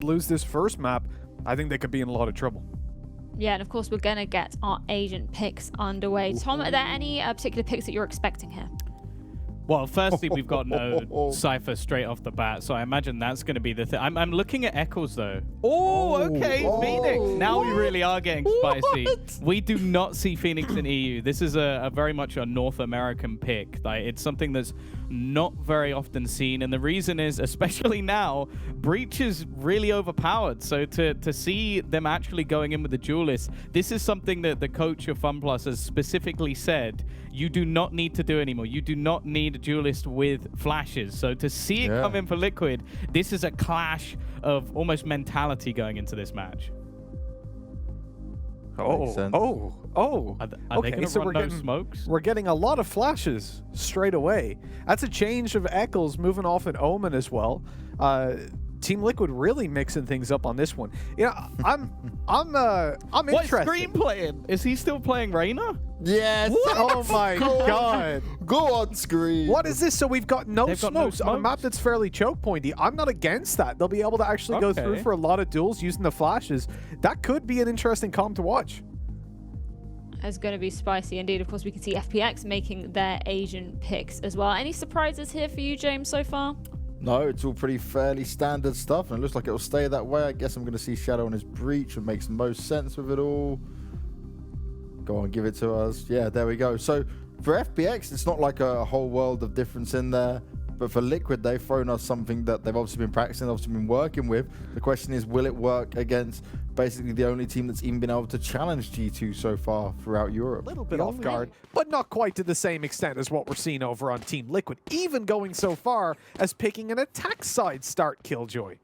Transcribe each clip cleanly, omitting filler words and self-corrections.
lose this first map, I think they could be in a lot of trouble. Yeah, and of course, we're going to get our agent picks underway. Tom, are there any particular picks that you're expecting here? Well, firstly, we've got no Cypher straight off the bat, so I imagine that's going to be the thing. I'm looking at Eccles, though. Oh, okay, Phoenix. Now we really are getting spicy. We do not see Phoenix in EU. This is a very much a North American pick. Like, it's something that's not very often seen, and the reason is, especially now, Breach is really overpowered. So to see them actually going in with the duelist, this is something that the coach of FunPlus has specifically said, you do not need to do anymore. You do not need a duelist with flashes. So to see it come in for Liquid, this is a clash of almost mentality going into this match. Are they going to run no smokes? We're getting a lot of flashes straight away. That's a change of Eccles moving off an Omen as well. Team Liquid really mixing things up on this one. You know, I'm interested. What's Scream playing? Is he still playing Reyna? Yes. Oh my god. Go on, Scream. What is this? So we've got no smokes on a map that's fairly choke pointy. I'm not against that. They'll be able to actually go through for a lot of duels using the flashes. That could be an interesting comp to watch. It's going to be spicy indeed. Of course, we can see FPX making their Asian picks as well. Any surprises here for you, James, so far? No, it's all pretty fairly standard stuff, and it looks like it'll stay that way. I guess I'm going to see Shadow on his Breach, and makes the most sense with it all. Go on, give it to us. Yeah, there we go. So for FPX, it's not like a whole world of difference in there. But for Liquid, they've thrown us something that they've obviously been practicing, obviously been working with. The question is, will it work against basically the only team that's even been able to challenge G2 so far throughout Europe? A little bit off guard, but not quite to the same extent as what we're seeing over on Team Liquid, even going so far as picking an attack side start Killjoy.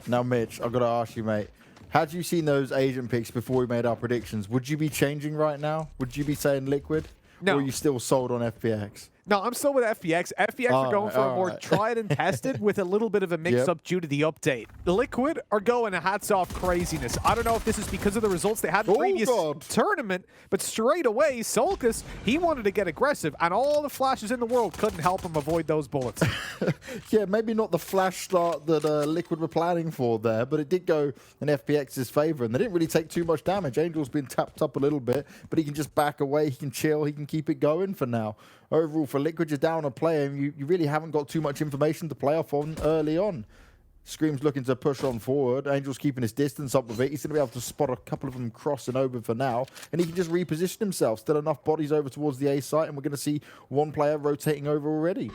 Now, Mitch, I've got to ask you, mate. Had you seen those agent picks before we made our predictions, would you be changing right now? Would you be saying Liquid? No. Or are you still sold on FPX? No, I'm still with FPX. FPX are going for a more tried and tested with a little bit of a mix-up due to the update. Liquid are going a hats-off craziness. I don't know if this is because of the results they had in the previous tournament, but straight away, soulcas, he wanted to get aggressive, and all the flashes in the world couldn't help him avoid those bullets. Yeah, maybe not the flash start that Liquid were planning for there, but it did go in FPX's favor, and they didn't really take too much damage. Angel's been tapped up a little bit, but he can just back away, he can chill, he can keep it going for now. Overall, for Liquid, you're down a player, and you really haven't got too much information to play off on early on. Scream's looking to push on forward. Angel's keeping his distance up with it. He's going to be able to spot a couple of them crossing over for now, and he can just reposition himself. Still enough bodies over towards the A site, and we're going to see one player rotating over already.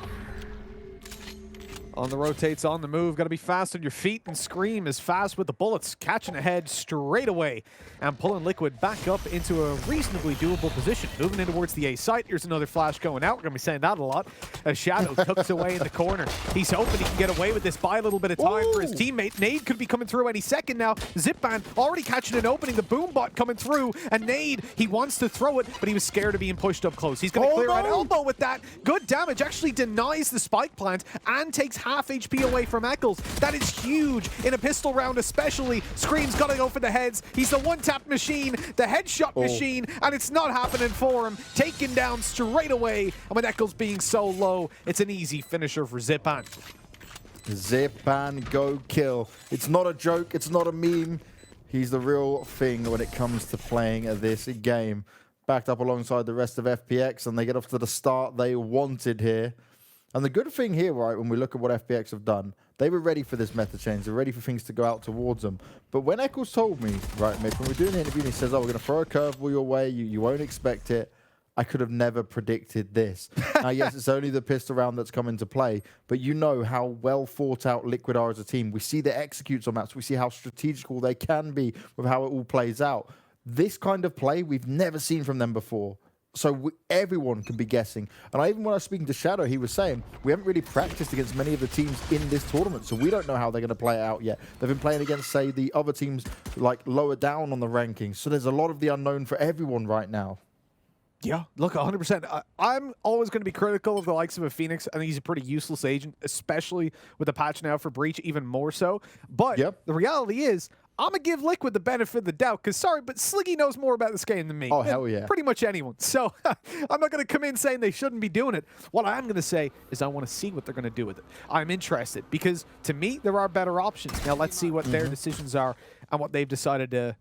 On the rotates, on the move. Got to be fast on your feet, and Scream is fast with the bullets, catching ahead straight away and pulling Liquid back up into a reasonably doable position. Moving in towards the A site. Here's another flash going out. We're going to be saying that a lot. As Shadow tucks away in the corner. He's hoping he can get away with this, buy a little bit of time for his teammate. Nade could be coming through any second now. Zyppan already catching an opening. The boom bot coming through, and Nade, he wants to throw it, but he was scared of being pushed up close. He's going to clear out elbow with that. Good damage. Actually denies the spike plant and takes half HP away from Eccles. That is huge in a pistol round especially. Scream's got to go for the heads. He's the one-tap machine, the headshot machine, and it's not happening for him. Taken down straight away, and with Eccles being so low, it's an easy finisher for Zyppan. Zyppan, go kill. It's not a joke, it's not a meme. He's the real thing when it comes to playing this game. Backed up alongside the rest of FPX, and they get off to the start they wanted here. And the good thing here, right, when we look at what FPX have done, they were ready for this meta change. They're ready for things to go out towards them. But when Eccles told me, right, Mitch, when we're doing the interview, and he says, oh, we're going to throw a curveball your way, you won't expect it, I could have never predicted this. Now, yes, it's only the pistol round that's come into play, but you know how well thought out Liquid are as a team. We see their executes on maps. We see how strategical they can be with how it all plays out. This kind of play we've never seen from them before. So everyone can be guessing. And even when I was speaking to Shadow, he was saying, we haven't really practiced against many of the teams in this tournament, so we don't know how they're going to play it out yet. They've been playing against, say, the other teams like lower down on the rankings. So there's a lot of the unknown for everyone right now. Yeah, look, 100%. I'm always going to be critical of the likes of a Phoenix. I think he's a pretty useless agent, especially with the patch now for Breach, even more so. But the reality is, I'm going to give Liquid the benefit of the doubt because, sorry, but Sliggy knows more about this game than me. Oh, hell yeah. Pretty much anyone. So I'm not going to come in saying they shouldn't be doing it. What I am going to say is I want to see what they're going to do with it. I'm interested because, to me, there are better options. Now, let's see what their decisions are and what they've decided to,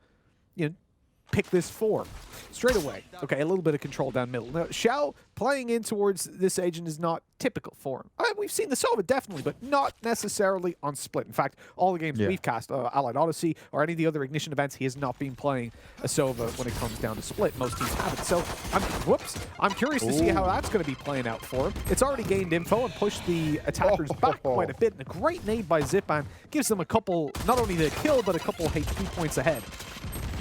pick this for. Straight away. Okay, a little bit of control down middle. Now, Shao playing in towards this agent is not typical for him. We've seen the Sova, definitely, but not necessarily on Split. In fact, all the games we've cast, Allied Odyssey, or any of the other Ignition events, he has not been playing a Sova when it comes down to Split. Most teams haven't. So, I'm curious to see how that's going to be playing out for him. It's already gained info and pushed the attackers back quite a bit. And a great nade by Zyppan gives them a couple, not only the kill, but a couple HP points ahead.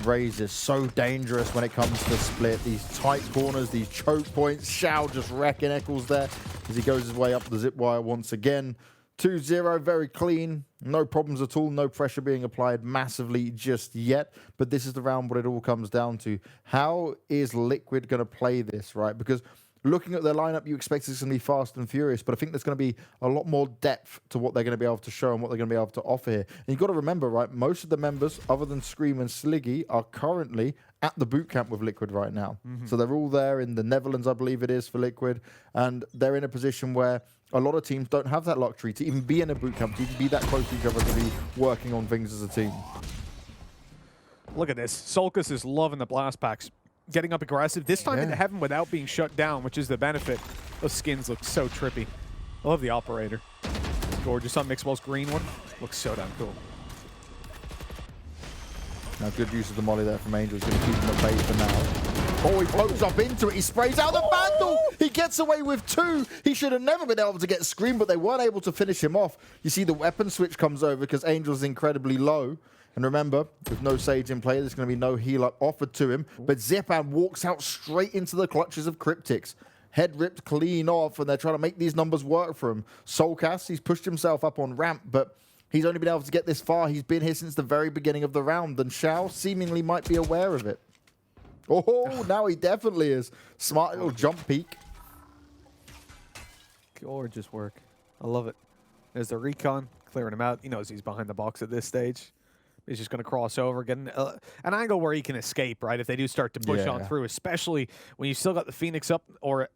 Raze is so dangerous when it comes to Split. These tight corners, these choke points. Shao just wrecking Eccles there as he goes his way up the zip wire once again. 2-0, very clean. No problems at all. No pressure being applied massively just yet. But this is the round what it all comes down to. How is Liquid going to play this, right? Because looking at their lineup, you expect it's going to be fast and furious, but I think there's going to be a lot more depth to what they're going to be able to show and what they're going to be able to offer here. And you've got to remember, right, most of the members, other than Scream and Sliggy, are currently at the boot camp with Liquid right now. So they're all there in the Netherlands, I believe it is, for Liquid, and they're in a position where a lot of teams don't have that luxury to even be in a boot camp, to even be that close to each other, to be working on things as a team. Look at this. Soulcas is loving the blast packs. Getting up aggressive, this time into heaven without being shut down, which is the benefit. Those skins look so trippy. I love the operator. It's gorgeous on Mixwell's green one. Looks so damn cool. Now, good use of the molly there from Angel. He's going to keep him at bay for now. Oh, he pokes up into it. He sprays out the Vandal. He gets away with 2. He should have never been able to get Scream, but they weren't able to finish him off. You see the weapon switch comes over because Angel's incredibly low. And remember, with no Sage in play, there's going to be no heal-up offered to him. But Zyppan walks out straight into the clutches of Kryptix. Head ripped clean off, and they're trying to make these numbers work for him. Soulcas, he's pushed himself up on ramp, but he's only been able to get this far. He's been here since the very beginning of the round, and Shao seemingly might be aware of it. Oh, now he definitely is. Smart little jump peek. Gorgeous work. I love it. There's the recon, clearing him out. He knows he's behind the box at this stage. He's just going to cross over, get an angle where he can escape, right? If they do start to push on through, especially when you still got the Phoenix up, or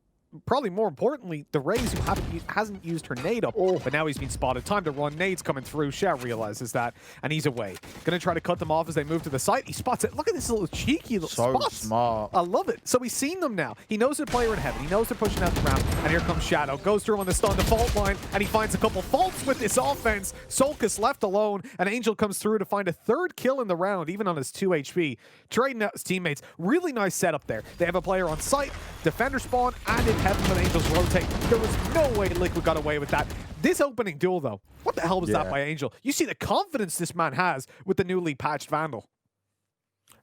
probably more importantly, the Raze, who hasn't used her nade up, but now he's been spotted. Time to run. Nade's coming through. Shao realizes that, and he's away. Going to try to cut them off as they move to the site. He spots it. Look at this little cheeky little spot. So smart. I love it. So he's seen them now. He knows they're player in heaven. He knows they're pushing out the round, and here comes Shadow. Goes through on the stun default line, and he finds a couple faults with this offense. Soulcas left alone, and Angel comes through to find a 3rd kill in the round, even on his 2 HP. Trading out his teammates. Really nice setup there. They have a player on site, defender spawn, and in heaven when Angel's rotate. There was no way Liquid got away with that. This opening duel, though, what the hell was that by Angel? You see the confidence this man has with the newly patched Vandal.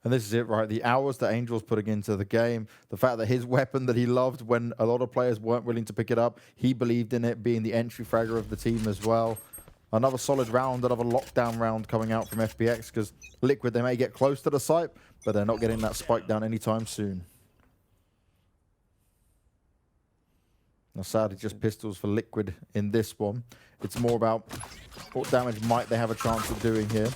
And this is it, right? The hours that Angel's putting into the game, the fact that his weapon that he loved when a lot of players weren't willing to pick it up, he believed in it, being the entry fragger of the team as well. Another solid round, another lockdown round coming out from FPX, because Liquid, they may get close to the site, but they're not getting that spike down anytime soon. Now, sadly, just pistols for Liquid in this one. It's more about what damage might they have a chance of doing here.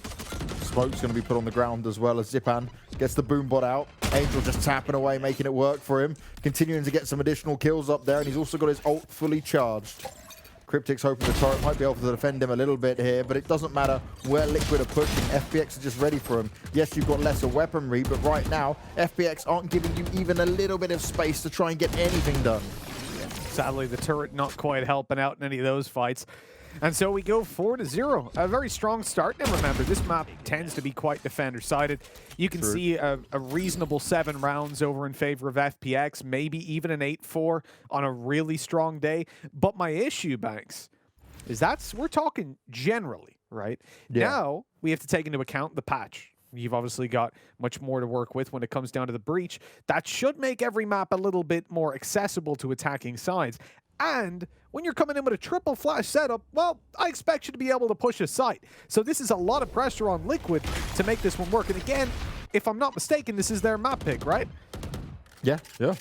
Smoke's going to be put on the ground as well as Zyppan gets the boombot out. Angel just tapping away, making it work for him. Continuing to get some additional kills up there, and he's also got his ult fully charged. Kryptix hoping the turret might be able to defend him a little bit here, but it doesn't matter where Liquid are pushing. FPX are just ready for him. Yes, you've got lesser weaponry, but right now, FPX aren't giving you even a little bit of space to try and get anything done. Sadly, the turret not quite helping out in any of those fights. And so we go 4-0. A very strong start. And remember, this map tends to be quite defender-sided. You can see a reasonable 7 rounds over in favor of FPX, maybe even an 8-4 on a really strong day. But my issue, Banks, is we're talking generally, right? Yeah. Now, we have to take into account the patch. You've obviously got much more to work with when it comes down to the breach. That should make every map a little bit more accessible to attacking sides. And when you're coming in with a triple flash setup, well, I expect you to be able to push a site. So this is a lot of pressure on Liquid to make this one work. And again, if I'm not mistaken, this is their map pick, right? Yeah, yeah.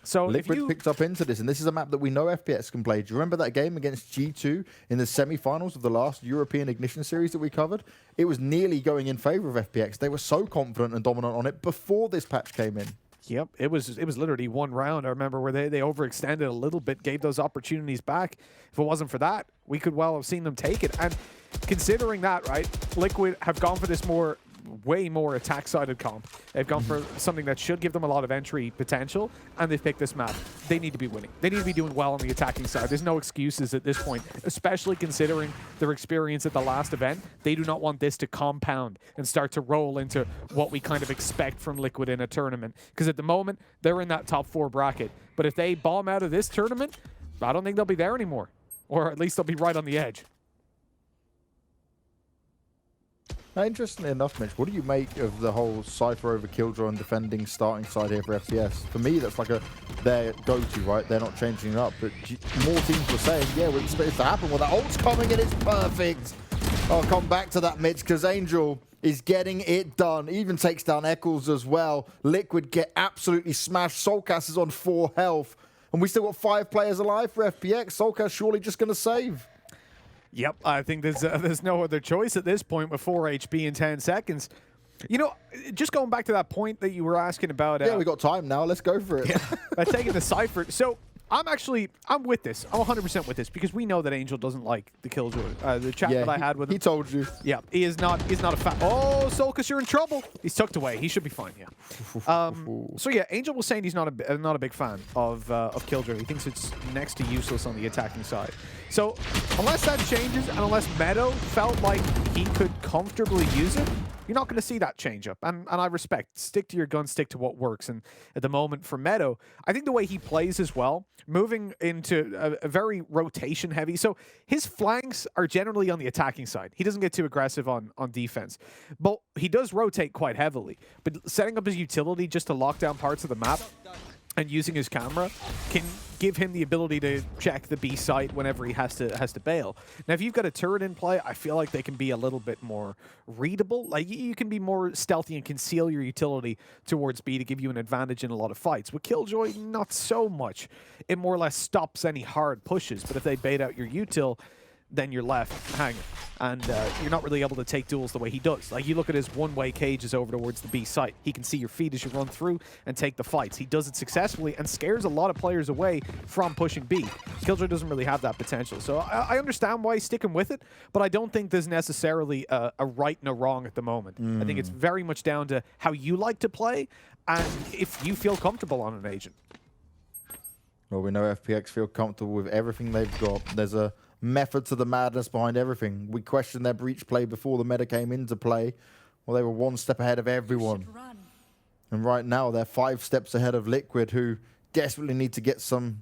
So if Liquid you picked up into this, and this is a map that we know FPX can play. Do you remember that game against G2 in the semi-finals of the last European Ignition series that we covered? It was nearly going in favor of FPX. They were so confident and dominant on it before this patch came in. Yep, it was literally one round. I remember where they overextended a little bit, gave those opportunities back. If it wasn't for that, we could well have seen them take it. And considering that, right, Liquid have gone for this way more attack-sided comp. They've gone for something that should give them a lot of entry potential, and they've picked this map. They need to be winning. They need to be doing well on the attacking side. There's no excuses at this point, especially considering their experience at the last event. They do not want this to compound and start to roll into what we kind of expect from Liquid in a tournament. Because at the moment, they're in that top 4 bracket. But if they bomb out of this tournament, I don't think they'll be there anymore. Or at least they'll be right on the edge. Now, interestingly enough, Mitch, what do you make of the whole Cypher over Killjoy and defending starting side here for FPS? For me, that's like their go-to, right? They're not changing it up. But more teams were saying, yeah, we expect it to happen. Well, that ult's coming and it's perfect. I'll come back to that, Mitch, because Angel is getting it done. Even takes down Eccles as well. Liquid get absolutely smashed. soulcas is on 4 health. And we still got 5 players alive for FPX. soulcas surely just going to save. Yep, I think there's no other choice at this point with 4 HP in 10 seconds. You know, just going back to that point that you were asking about... yeah, we got time now. Let's go for it. Yeah, taking the Cypher. So, I'm with this. I'm 100% with this because we know that Angel doesn't like the Killjoy. The chat that I had with him. He told you. Yeah, he is not a fan. Oh, soulcas, you're in trouble. He's tucked away. He should be fine, yeah. So yeah, Angel was saying he's not a big fan of Killjoy. He thinks it's next to useless on the attacking side. So unless that changes and unless Meddo felt like he could comfortably use it, you're not going to see that change up. And I respect. Stick to your guns, stick to what works. And at the moment for Meddo, I think the way he plays as well, moving into a very rotation heavy. So his flanks are generally on the attacking side. He doesn't get too aggressive on defense. But he does rotate quite heavily. But setting up his utility just to lock down parts of the map and using his camera can give him the ability to check the B site whenever he has to bail. Now, if you've got a turret in play, I feel like they can be a little bit more readable. Like, you can be more stealthy and conceal your utility towards B to give you an advantage in a lot of fights. With Killjoy, not so much. It more or less stops any hard pushes, but if they bait out your util, then you're left hanging. And you're not really able to take duels the way he does. Like, you look at his one-way cages over towards the B site. He can see your feet as you run through and take the fights. He does it successfully and scares a lot of players away from pushing B. Killjoy doesn't really have that potential. So I understand why he's sticking with it, but I don't think there's necessarily a right and a wrong at the moment. I think it's very much down to how you like to play and if you feel comfortable on an agent. Well, we know FPX feel comfortable with everything they've got. There's a method to the madness behind everything. We questioned their breach play before the meta came into play. Well, they were one step ahead of everyone. And right now, they're 5 steps ahead of Liquid, who desperately need to get some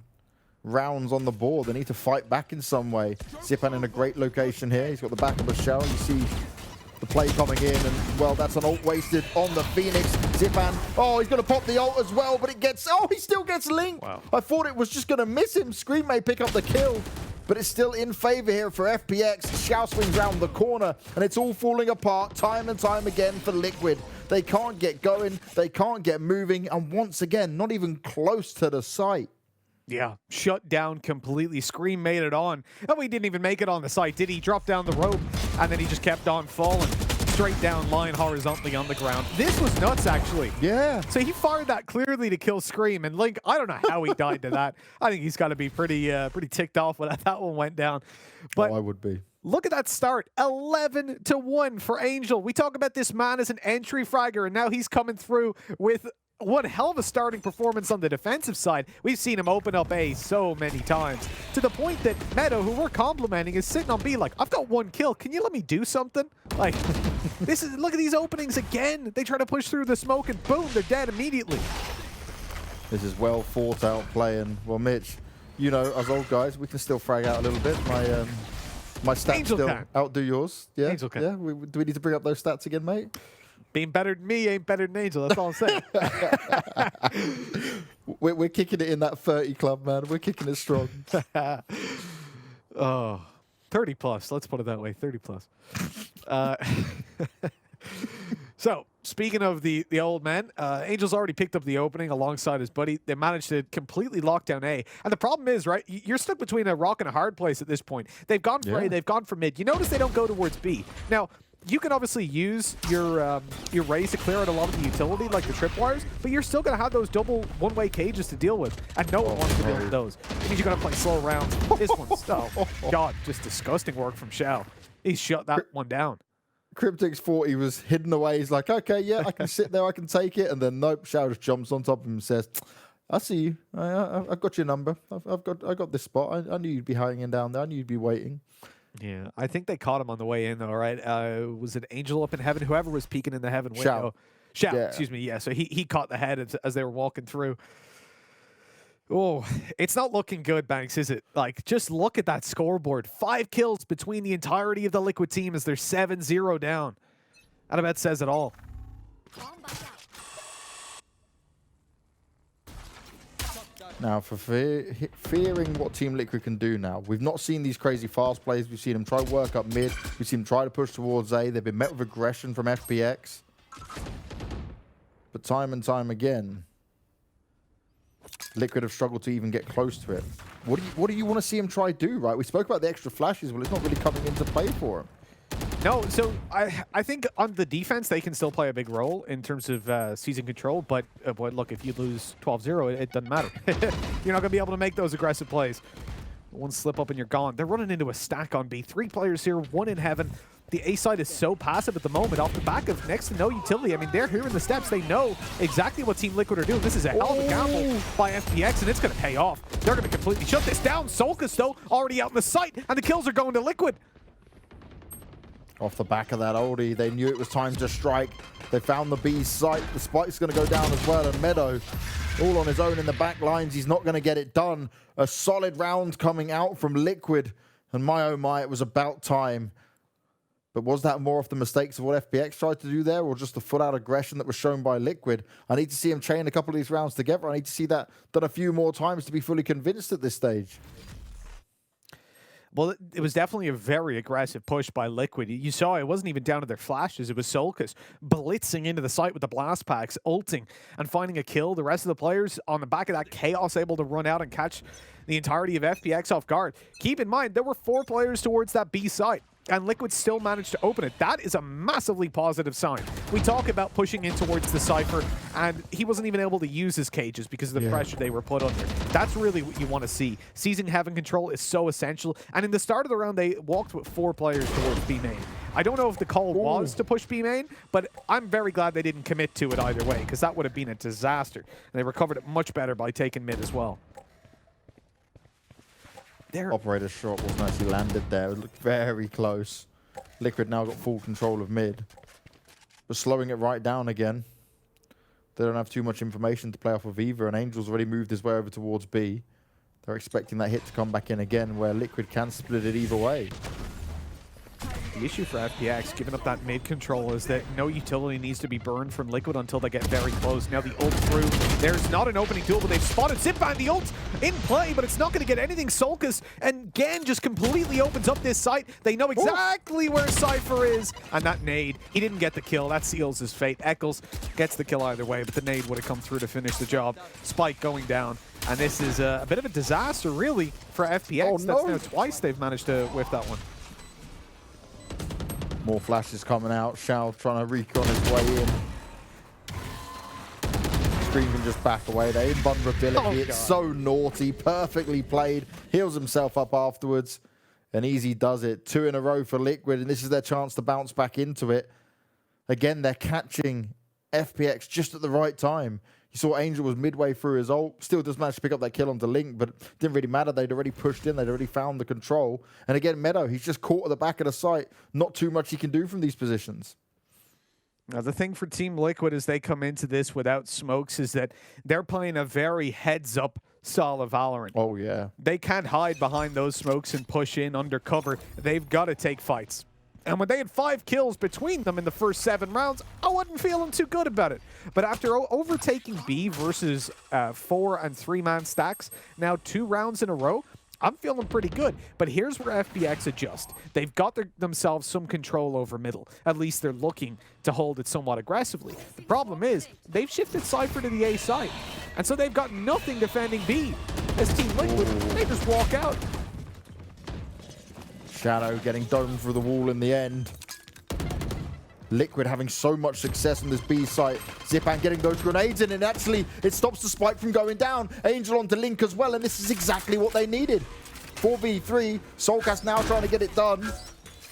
rounds on the board. They need to fight back in some way. Zyppan in a great location here. He's got the back of a Shao. You see the play coming in, and, well, that's an ult wasted on the Phoenix. Zyppan, oh, he's going to pop the ult as well, but it gets, oh, he still gets linked. Wow. I thought it was just going to miss him. Scream may pick up the kill, but it's still in favor here for FPX. Shao swings round the corner, and it's all falling apart time and time again for Liquid. They can't get going, they can't get moving, and once again, not even close to the site. Yeah, shut down completely. Scream made it on. Oh, he didn't even make it on the site, did he? Drop down the rope, and then he just kept on falling. Straight down line horizontally on the ground. This was nuts, actually. Yeah. So he fired that clearly to kill Scream, and Link, I don't know how he died to that. I think he's got to be pretty ticked off when that one went down. But I would be. Look at that start. 11-1 for Angel. We talk about this man as an entry fragger, and now he's coming through with one hell of a starting performance on the defensive side. We've seen him open up A so many times, to the point that Meddo, who we're complimenting, is sitting on B like, I've got 1 kill. Can you let me do something? Like, look at these openings again. They try to push through the smoke and boom, they're dead immediately. This is well thought out play, and, well, Mitch, you know, as old guys, we can still frag out a little bit. My stats Angel still can. outdo yours. Yeah, Angel can. Yeah. Do we need to bring up those stats again, mate? Being better than me ain't better than Angel. That's all I'm saying. We're kicking it in that 30 club, man. We're kicking it strong. Oh, 30 plus. Let's put it that way. 30 plus. So, speaking of the old man, Angel's already picked up the opening alongside his buddy. They managed to completely lock down A. And the problem is, right, you're stuck between a rock and a hard place at this point. They've gone for A, they've gone for mid. You notice they don't go towards B. Now, you can obviously use your rays to clear out a lot of the utility, like the tripwires, but you're still going to have those double one-way cages to deal with, and no one wants to deal with those. It means you're going to play slow rounds. This one's, oh, God, just disgusting work from Shao. He's shut that one down. Kryptix thought he was hidden away. He's like, okay, yeah, I can sit there, I can take it. And then nope, Shao just jumps on top of him and says, I see you. I've got your number. I got this spot. I knew you'd be hanging down there. I knew you'd be waiting. Yeah, I think they caught him on the way in, though, right? Was it Angel up in heaven? Whoever was peeking in the heaven window. Shao, yeah. Excuse me. Yeah, so he caught the head as they were walking through. Oh, it's not looking good, Banks, is it? Like, just look at that scoreboard. 5 kills between the entirety of the Liquid team as they're 7-0 down. That about says it all. Now, for fearing what Team Liquid can do now, we've not seen these crazy fast plays. We've seen them try to work up mid. We've seen them try to push towards A. They've been met with aggression from FPX. But time and time again, Liquid have struggled to even get close to it. What do you want to see him try to do, right? We spoke about the extra flashes. Well, it's not really coming into play for him. No, so I think on the defense, they can still play a big role in terms of seizing control. But look, if you lose 12-0, it doesn't matter. You're not going to be able to make those aggressive plays. One slip up and you're gone. They're running into a stack on B. 3 players here, 1 in heaven. The A side is so passive at the moment off the back of next to no utility. I mean, they're hearing the steps. They know exactly what Team Liquid are doing. This is a hell of a gamble by FPX, and it's going to pay off. They're going to completely shut this down. soulcas, though, already out in the sight, and the kills are going to Liquid. Off the back of that oldie, they knew it was time to strike. They found the B site. The spike's going to go down as well, and Meddo, all on his own in the back lines. He's not going to get it done. A solid round coming out from Liquid, and my oh my, it was about time. But was that more off the mistakes of what FPX tried to do there, or just the full-out aggression that was shown by Liquid? I need to see him chain a couple of these rounds together. I need to see that done a few more times to be fully convinced at this stage. Well, it was definitely a very aggressive push by Liquid. You saw it wasn't even down to their flashes. It was soulcas blitzing into the site with the blast packs, ulting, and finding a kill. The rest of the players on the back of that chaos able to run out and catch the entirety of FPX off guard. Keep in mind, there were 4 players towards that B site, and Liquid still managed to open it. That is a massively positive sign. We talk about pushing in towards the Cypher, and he wasn't even able to use his cages because of the pressure they were put under. That's really what you want to see. Seizing heaven control is so essential, and in the start of the round, they walked with 4 players towards B main. I don't know if the call was to push B main, but I'm very glad they didn't commit to it either way, because that would have been a disaster. And they recovered it much better by taking mid as well. Operator's shot wasn't actually landed there. It looked very close. Liquid now got full control of mid. But slowing it right down again. They don't have too much information to play off of either, and Angel's already moved his way over towards B. They're expecting that hit to come back in again, where Liquid can split it either way. The issue for FPX, giving up that mid control, is that no utility needs to be burned from Liquid until they get very close. Now the ult through. There's not an opening duel, but they've spotted Zyppan. The ult in play, but it's not going to get anything. soulcas and Gan just completely opens up this site. They know exactly where Cypher is. And that nade, he didn't get the kill. That seals his fate. Eccles gets the kill either way, but the nade would have come through to finish the job. Spike going down. And this is a bit of a disaster, really, for FPX. That's now twice they've managed to whiff that one. More flashes coming out. Shao trying to recon his way in. Scream can just back away. They're in vulnerability. It's so naughty. Perfectly played. Heals himself up afterwards. And easy does it. 2 in a row for Liquid, and this is their chance to bounce back into it. Again, they're catching FPX just at the right time. You saw Angel was midway through his ult. Still does manage to pick up that kill onto Link, but it didn't really matter. They'd already pushed in. They'd already found the control. And again, Meddo, he's just caught at the back of the site. Not too much he can do from these positions. Now, the thing for Team Liquid as they come into this without smokes is that they're playing a very heads-up style of Valorant. Oh, yeah. They can't hide behind those smokes and push in undercover. They've got to take fights. And when they had 5 kills between them in the first 7 rounds, I wasn't feeling too good about it. But after overtaking B versus 4 and 3-man stacks, now 2 rounds in a row, I'm feeling pretty good. But here's where FPX adjust. They've got themselves some control over middle. At least they're looking to hold it somewhat aggressively. The problem is, they've shifted Cypher to the A side. And so they've got nothing defending B. As Team Liquid, they just walk out. Shadow getting domed through the wall in the end. Liquid having so much success on this B site. Zyppan getting those grenades in, and actually it stops the spike from going down. Angel onto Link as well, and this is exactly what they needed. 4v3. soulcas now trying to get it done.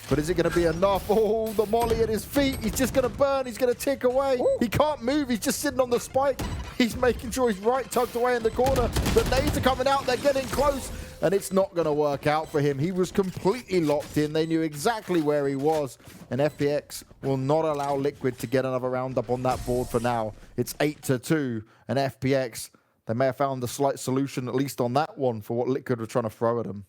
But is it going to be enough? Oh, the molly at his feet. He's just going to burn. He's going to tick away. Ooh. He can't move. He's just sitting on the spike. He's making sure he's right tucked away in the corner. The nades are coming out. They're getting close. And it's not going to work out for him. He was completely locked in. They knew exactly where he was. And FPX will not allow Liquid to get another round up on that board for now. It's 8-2. And FPX, they may have found a slight solution, at least on that one, for what Liquid were trying to throw at him.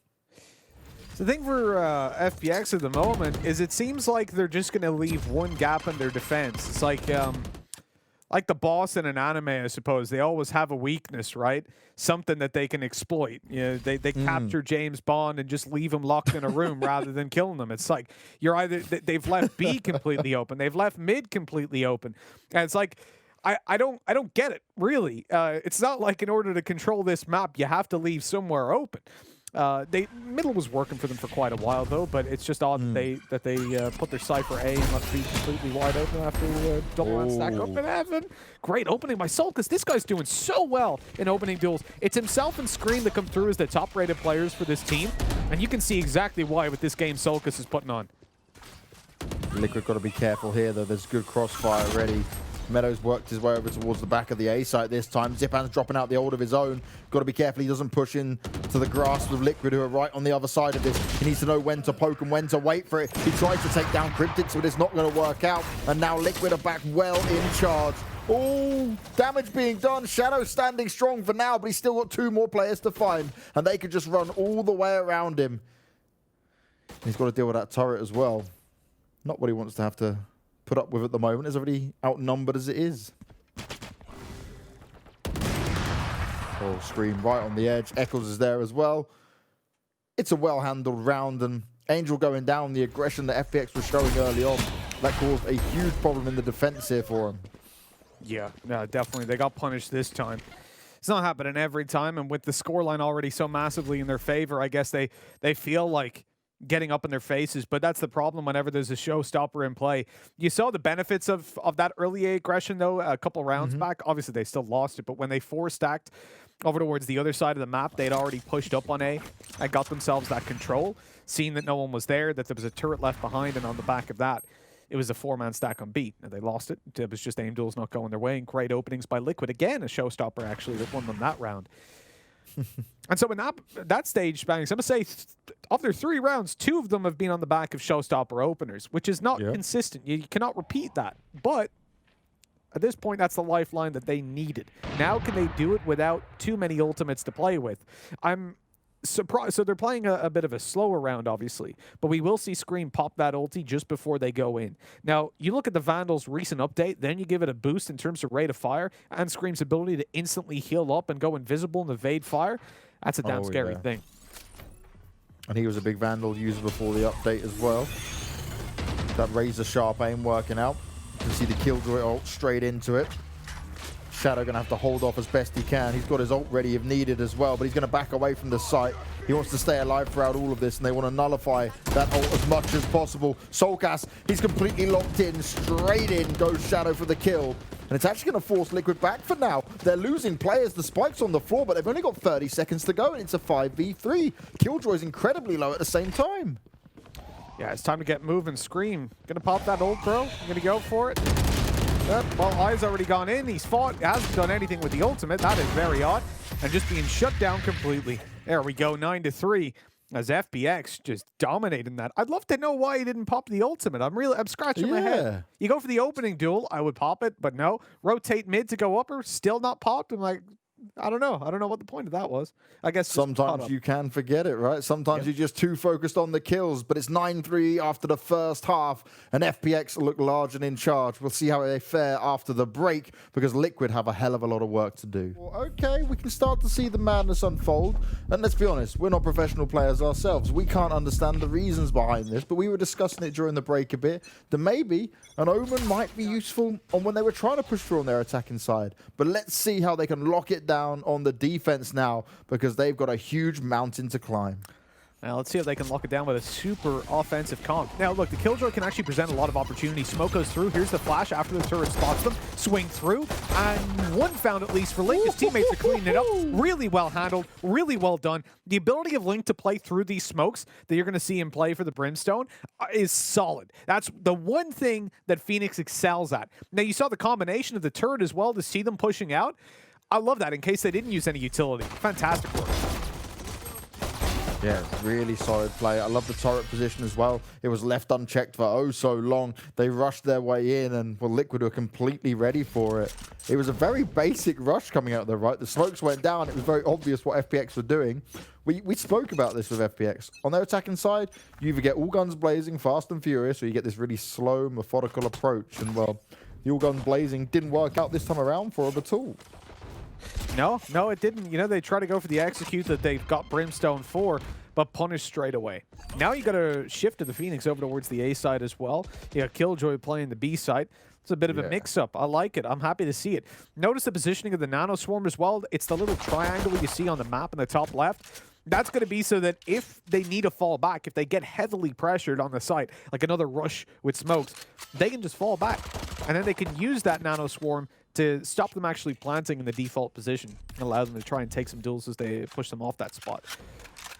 So the thing for FPX at the moment is it seems like they're just going to leave one gap in their defense. It's like the boss in an anime, I suppose. They always have a weakness, right? Something that they can exploit. You know, they capture James Bond and just leave him locked in a room rather than killing them. It's like they've left B completely open. They've left mid completely open. And it's like I don't get it, really. It's not like in order to control this map, you have to leave somewhere open. Middle was working for them for quite a while though, but it's just odd that they put their Cypher A and left B completely wide open after double round stack up in heaven. Great opening by soulcas. This guy's doing so well in opening duels. It's himself and Scream that come through as the top-rated players for this team, and you can see exactly why with this game soulcas is putting on. Liquid got to be careful here though. There's good crossfire ready. Meddo's worked his way over towards the back of the A site this time. Zyppan's dropping out the ult of his own. Got to be careful he doesn't push in to the grasp of Liquid, who are right on the other side of this. He needs to know when to poke and when to wait for it. He tries to take down Kryptix, but it's not going to work out. And now Liquid are back well in charge. Oh, damage being done. Shadow standing strong for now, but he's still got 2 more players to find. And they could just run all the way around him. He's got to deal with that turret as well. Not what he wants to have to put up with at the moment. Is already outnumbered as it is. Oh, Scream right on the edge. Eccles is there as well. It's a well-handled round, and Angel going down, the aggression that FPX was showing early on, that caused a huge problem in the defense here for him. Yeah, no, definitely. They got punished this time. It's not happening every time, and with the scoreline already so massively in their favor, I guess they feel like getting up in their faces, but that's the problem whenever there's a showstopper in play. You saw the benefits of that early aggression, though, a couple rounds back. Obviously, they still lost it, but when they 4-stacked over towards the other side of the map, they'd already pushed up on A and got themselves that control, seeing that no one was there, that there was a turret left behind, and on the back of that, it was a 4-man stack on B, and they lost it. It was just aim duels not going their way, and great openings by Liquid. Again, a showstopper, actually, that won them that round. And so in that stage, Bangs, I'm going to say of their 3 rounds, 2 of them have been on the back of showstopper openers, which is not consistent. You cannot repeat that. But at this point, that's the lifeline that they needed. Now can they do it without too many ultimates to play with? I'm surprised. So they're playing a bit of a slower round, obviously, but we will see Scream pop that ulti just before they go in. Now, you look at the Vandal's recent update, then you give it a boost in terms of rate of fire, and Scream's ability to instantly heal up and go invisible and evade fire. That's a damn scary thing. And he was a big Vandal user before the update as well. That razor sharp aim working out. You can see the Killjoy ult straight into it. Shadow going to have to hold off as best he can. He's got his ult ready if needed as well, but he's going to back away from the site. He wants to stay alive throughout all of this, and they want to nullify that ult as much as possible. soulcas, he's completely locked in. Straight in goes Shadow for the kill. And it's actually going to force Liquid back for now. They're losing players. The spike's on the floor, but they've only got 30 seconds to go, and it's a 5v3. Killjoy's incredibly low at the same time. Yeah, it's time to get moving. Scream. Gonna pop that ult, bro. Gonna go for it. Yep, well, I's already gone in. He's fought. Hasn't done anything with the ultimate. That is very odd. And just being shut down completely. There we go, 9-3. As FPX just dominating that. I'd love to know why he didn't pop the ultimate. I'm scratching my head. You go for the opening duel, I would pop it, but no. Rotate mid to go upper, still not popped. I'm like, I don't know. I don't know what the point of that was. I guess just caught Sometimes up. you can forget it, right? Sometimes you're just too focused on the kills, but it's 9-3 after the first half, and FPX look large and in charge. We'll see how they fare after the break, because Liquid have a hell of a lot of work to do. Well, okay, we can start to see the madness unfold, and let's be honest, we're not professional players ourselves. We can't understand the reasons behind this, but we were discussing it during the break a bit, that maybe an Omen might be useful on when they were trying to push through on their attacking side. But let's see how they can lock it down on the defense now, because they've got a huge mountain to climb. Now, let's see if they can lock it down with a super offensive comp. Now, look, the Killjoy can actually present a lot of opportunity. Smoke goes through. Here's the flash after the turret spots them. Swing through. And one found at least for Link. His teammates are cleaning it up. Really well handled. Really well done. The ability of Link to play through these smokes that you're going to see him play for the Brimstone is solid. That's the one thing that Phoenix excels at. Now, you saw the combination of the turret as well to see them pushing out. I love that in case they didn't use any utility. Fantastic work. Yeah, really solid play. I love the turret position as well. It was left unchecked for oh so long. They rushed their way in, and well, Liquid were completely ready for it. It was a very basic rush coming out there, right? The smokes went down. It was very obvious what FPX were doing. We spoke about this with FPX. On their attacking side, you either get all guns blazing, fast and furious, or you get this really slow, methodical approach. And well, the all guns blazing didn't work out this time around for them at all. No, it didn't. You know, they try to go for the execute that they've got Brimstone for, but punished straight away. Now you got to shift to the Phoenix over towards the A side as well. You got Killjoy playing the B side. It's a bit of a mix-up. I like it. I'm happy to see it. Notice the positioning of the Nano Swarm as well. It's the little triangle you see on the map in the top left. That's going to be so that if they need to fall back, if they get heavily pressured on the site, like another rush with smokes, they can just fall back. And then they can use that Nano Swarm to stop them actually planting in the default position and allow them to try and take some duels as they push them off that spot.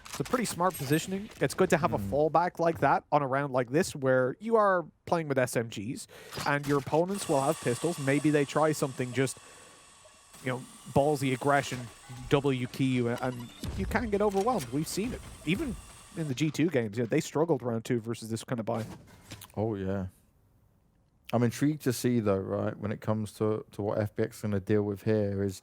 It's a pretty smart positioning. It's good to have a fallback like that on a round like this where you are playing with SMGs and your opponents will have pistols. Maybe they try something just, you know, ballsy aggression, W key you, and you can get overwhelmed. We've seen it. Even in the G2 games, they struggled round 2 versus this kind of buy. Oh, yeah. I'm intrigued to see, though, right, when it comes to what FPX is going to deal with here is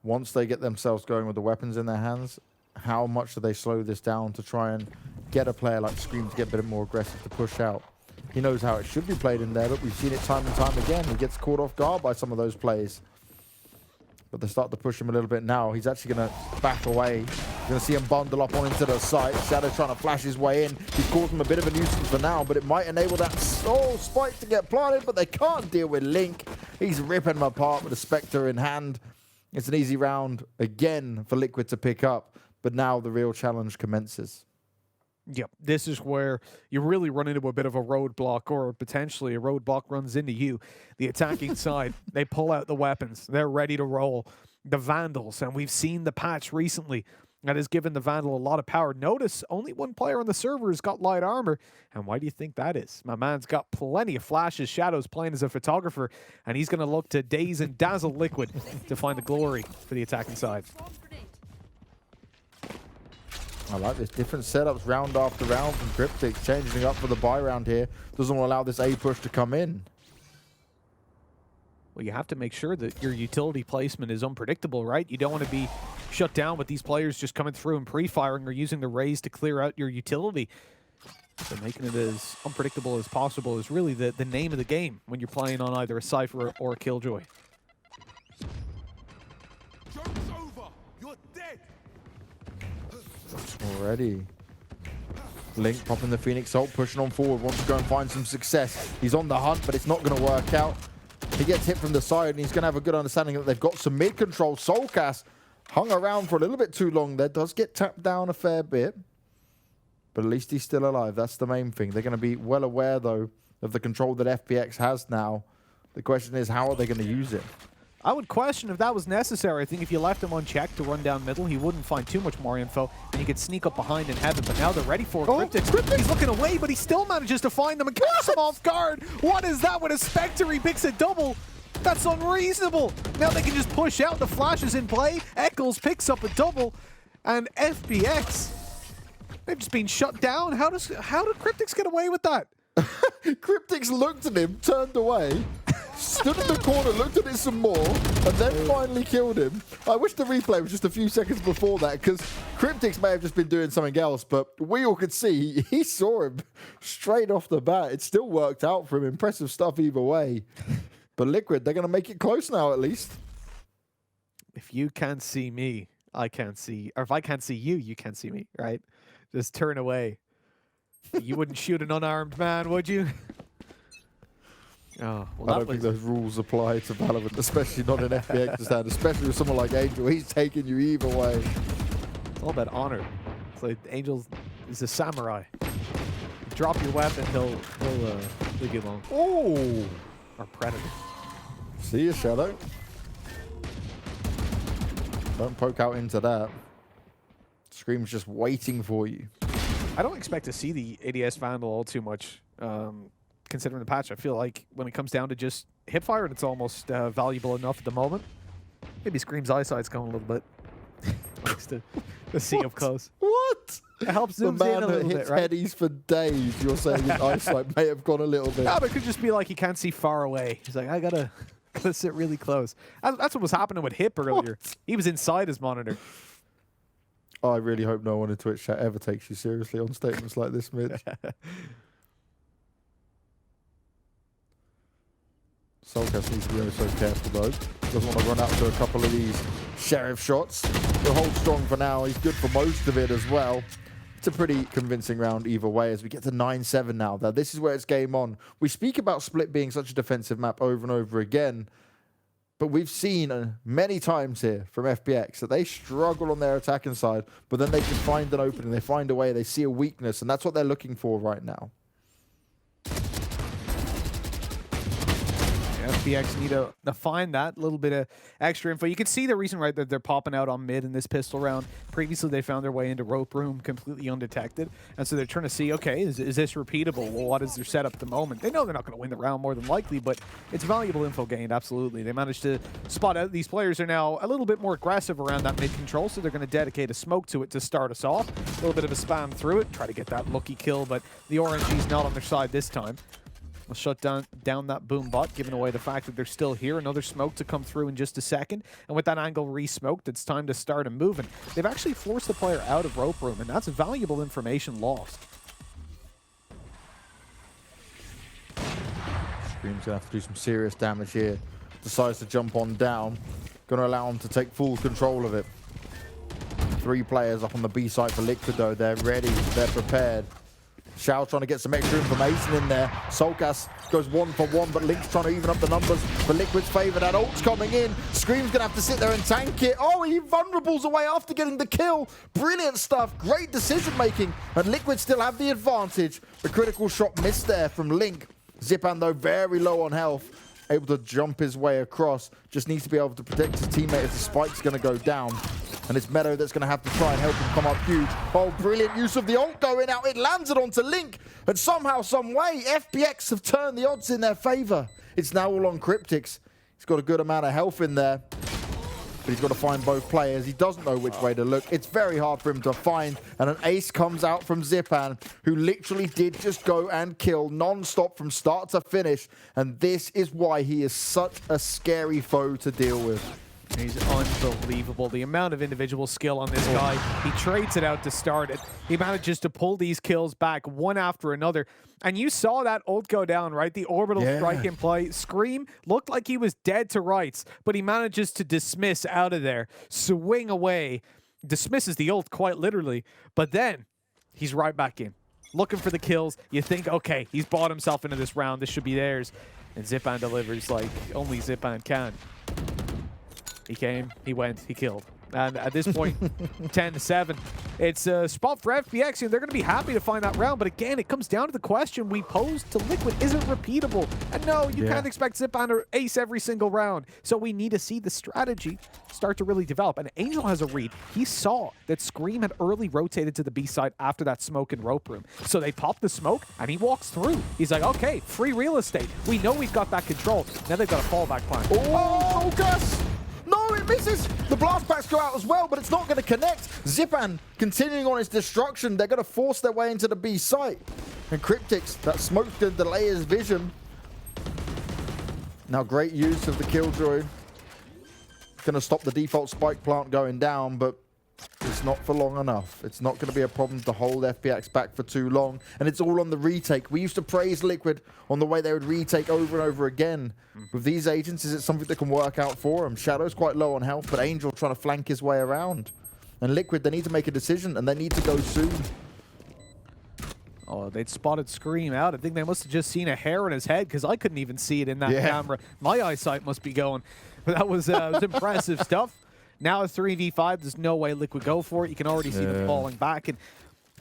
once they get themselves going with the weapons in their hands, how much do they slow this down to try and get a player like Scream to get a bit more aggressive to push out? He knows how it should be played in there, but we've seen it time and time again. He gets caught off guard by some of those plays. But they start to push him a little bit now. He's actually going to back away. You're going to see him bundle up on into the site. Shadow trying to flash his way in. He's caused him a bit of a nuisance for now, but it might enable that soul spike to get planted, but they can't deal with Link. He's ripping him apart with a Spectre in hand. It's an easy round again for Liquid to pick up, but now the real challenge commences. Yep, this is where you really run into a bit of a roadblock, or potentially a roadblock runs into you. The attacking side, they pull out the weapons. They're ready to roll. The Vandals, and we've seen the patch recently that has given the Vandal a lot of power. Notice only one player on the server has got light armor, and why do you think that is? My man's got plenty of flashes. Shadow's playing as a photographer, and he's going to look to daze and dazzle Liquid to find the glory for the attacking side. I like this. Different setups round after round from Kryptix, changing up for the buy round here. Doesn't allow this A push to come in. Well, you have to make sure that your utility placement is unpredictable, right? You don't want to be shut down with these players just coming through and pre-firing or using the raise to clear out your utility. So making it as unpredictable as possible is really the name of the game when you're playing on either a Cypher or a Killjoy. Joke's over. You're dead. Already. Link popping the Phoenix ult, pushing on forward, wants to go and find some success. He's on the hunt, but it's not going to work out. He gets hit from the side, and he's going to have a good understanding that they've got some mid-control. Soulcas hung around for a little bit too long there. Does get tapped down a fair bit, but at least he's still alive. That's the main thing. They're going to be well aware, though, of the control that FPX has now. The question is, how are they going to use it? I would question if that was necessary. I think if you left him unchecked to run down middle, he wouldn't find too much more info, and he could sneak up behind in heaven. But now they're ready for it. Kryptix. He's looking away, but he still manages to find them and catch them off guard. What is that with a Spectre? He picks a double. That's unreasonable. Now they can just push out. The flash is in play. Eccles picks up a double, and FPX, they've just been shut down. How did Kryptix get away with that? Kryptix looked at him, turned away, stood in the corner, looked at it some more, and then finally killed him. I wish the replay was just a few seconds before that, because Kryptix may have just been doing something else, but we all could see he saw him straight off the bat. It still worked out for him. Impressive stuff either way. But Liquid, they're going to make it close now at least. If you can't see me, I can't see. Or if I can't see you, you can't see me, right? Just turn away. You wouldn't shoot an unarmed man, would you? Oh, well, I don't think those rules apply to Valorant, especially not in FPX's hand, especially with someone like Angel. He's taking you either way. It's all about honor. It's like Angel is a samurai. You drop your weapon, he'll leave you alone. Oh! Or predator. See you, Shadow. Don't poke out into that. Scream's just waiting for you. I don't expect to see the ADS Vandal all too much, considering the patch. I feel like when it comes down to just hipfire, it's almost valuable enough at the moment. Maybe Scream's eyesight's going a little bit. Likes to see up close. What? It helps The zooms in man a that little hits bit, right? headies for days, you're saying his eyesight may have gone a little bit. Yeah, but it could just be like he can't see far away. He's like, I gotta sit really close. That's what was happening with Hip earlier. What? He was inside his monitor. I really hope no one in Twitch chat ever takes you seriously on statements like this, Mitch. soulcas needs to be so careful though. Doesn't want to run out to a couple of these sheriff shots. He'll hold strong for now. He's good for most of it as well. It's a pretty convincing round either way as we get to 9-7 now. Now this is where it's game on. We speak about Split being such a defensive map over and over again, but we've seen many times here from FPX that they struggle on their attacking side, but then they just find an opening, they find a way, they see a weakness, and that's what they're looking for right now. FPX need to find that little bit of extra info. You can see the reason, right, that they're popping out on mid in this pistol round. Previously, they found their way into rope room completely undetected, and so they're trying to see, okay, is this repeatable? Well, what is their setup at the moment? They know they're not going to win the round more than likely, but it's valuable info gained, absolutely. They managed to spot out these players are now a little bit more aggressive around that mid control, so they're going to dedicate a smoke to it to start us off. A little bit of a spam through it, try to get that lucky kill, but the RNG's not on their side this time. We'll shut down that boom bot, giving away the fact that they're still here. Another smoke to come through in just a second. And with that angle re-smoked, it's time to start a moving. They've actually forced the player out of rope room, and that's valuable information lost. Scream's going to have to do some serious damage here. Decides to jump on down. Going to allow him to take full control of it. 3 players up on the B side for Liquid though. They're ready. They're prepared. Shao trying to get some extra information in there. soulcas goes 1 for 1, but Link's trying to even up the numbers for Liquid's favour. That ult's coming in. Scream's going to have to sit there and tank it. Oh, he vulnerables away after getting the kill. Brilliant stuff. Great decision making. And Liquid still have the advantage. The critical shot missed there from Link. Zyppan, though, very low on health. Able to jump his way across. Just needs to be able to protect his teammate as the spike's going to go down. And it's Meddo that's going to have to try and help him come up huge. Oh, brilliant use of the ult going out. It lands it onto Link. And somehow, some way, FPX have turned the odds in their favor. It's now all on Kryptix. He's got a good amount of health in there. But he's got to find both players. He doesn't know which way to look. It's very hard for him to find. And an ace comes out from Zyppan, who literally did just go and kill non-stop from start to finish. And this is why he is such a scary foe to deal with. He's unbelievable. The amount of individual skill on this guy. He trades it out to start it. He manages to pull these kills back one after another. And you saw that ult go down, right? The orbital strike in play. Scream looked like he was dead to rights, but he manages to dismiss out of there. Swing away. Dismisses the ult quite literally. But then he's right back in. Looking for the kills. You think, okay, he's bought himself into this round. This should be theirs. And Zyppan delivers like only Zyppan can. He came, he went, he killed. And at this point, 10-7. It's a spot for FPX, and they're going to be happy to find that round. But again, it comes down to the question we posed to Liquid. Is it repeatable? And no, you can't expect Zyppan to ace every single round. So we need to see the strategy start to really develop. And Angel has a read. He saw that Scream had early rotated to the B side after that smoke in rope room. So they pop the smoke, and he walks through. He's like, okay, free real estate. We know we've got that control. Now they've got a fallback plan. Oh, Gus! No, it misses! The blast packs go out as well, but it's not going to connect. Zyppan continuing on his destruction. They're going to force their way into the B site. And Kryptix, that smoke's going to delay his vision. Now, great use of the Killjoy. Going to stop the default spike plant going down, but it's not for long enough. It's not going to be a problem to hold FPX back for too long, and it's all on the retake. We used to praise Liquid on the way they would retake over and over again. With these agents, is it something that can work out for them? Shadow's quite low on health, but Angel trying to flank his way around. And Liquid, they need to make a decision, and they need to go soon. Oh, they'd spotted Scream out. I think they must have just seen a hair in his head, because I couldn't even see it in that camera. My eyesight must be going. But that was impressive stuff. Now a 3v5, there's no way Liquid go for it. You can already see them falling back. And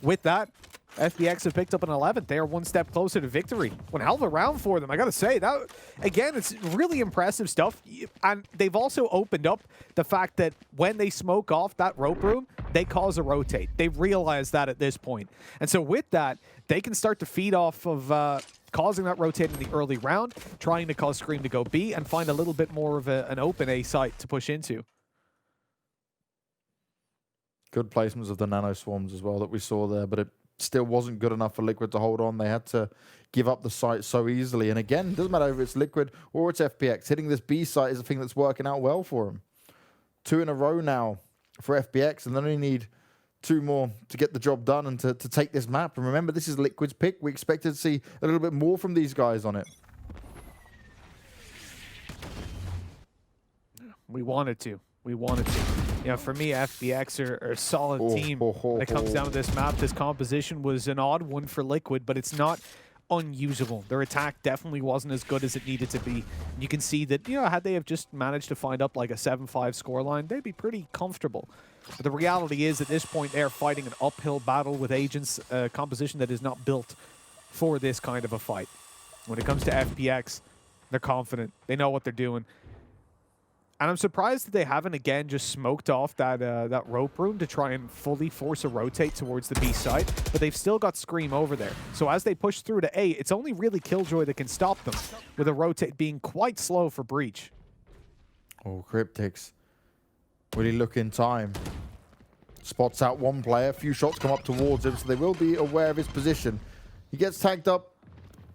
with that, FBX have picked up an 11th. They are one step closer to victory. One hell of a round for them, I gotta say. That, again, it's really impressive stuff. And they've also opened up the fact that when they smoke off that rope room, they cause a rotate. They've realized that at this point. And so with that, they can start to feed off of causing that rotate in the early round, trying to cause Scream to go B, and find a little bit more of an open A site to push into. Good placements of the nano swarms as well that we saw there, but it still wasn't good enough for Liquid to hold on. They had to give up the site so easily. And again, it doesn't matter if it's Liquid or it's FPX. Hitting this B site is a thing that's working out well for them. 2 in a row now for FPX, and they only need 2 more to get the job done and to take this map. And remember, this is Liquid's pick. We expected to see a little bit more from these guys on it. We wanted to. We wanted to. You know, for me, FBX are a solid team when it comes down to this map. This composition was an odd one for Liquid, but it's not unusable. Their attack definitely wasn't as good as it needed to be. You can see that, you know, had they have just managed to find up like a 7-5 scoreline, they'd be pretty comfortable. But the reality is, at this point, they're fighting an uphill battle with agents, a composition that is not built for this kind of a fight. When it comes to FPX, they're confident. They know what they're doing. And I'm surprised that they haven't, again, just smoked off that that rope room to try and fully force a rotate towards the B side. But they've still got Scream over there. So as they push through to A, it's only really Killjoy that can stop them, with a rotate being quite slow for Breach. Oh, Kryptix. Will he look in time? Spots out one player. A few shots come up towards him, so they will be aware of his position. He gets tagged up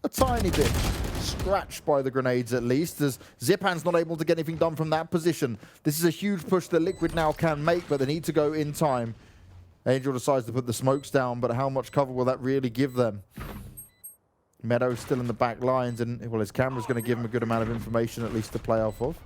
a tiny bit. Scratched by the grenades at least, as Zyppan's not able to get anything done from that position. This is a huge push that Liquid now can make, but they need to go in time. Angel decides to put the smokes down, but how much cover will that really give them? Meddo still in the back lines, and well, his camera's going to give him a good amount of information at least to play off of.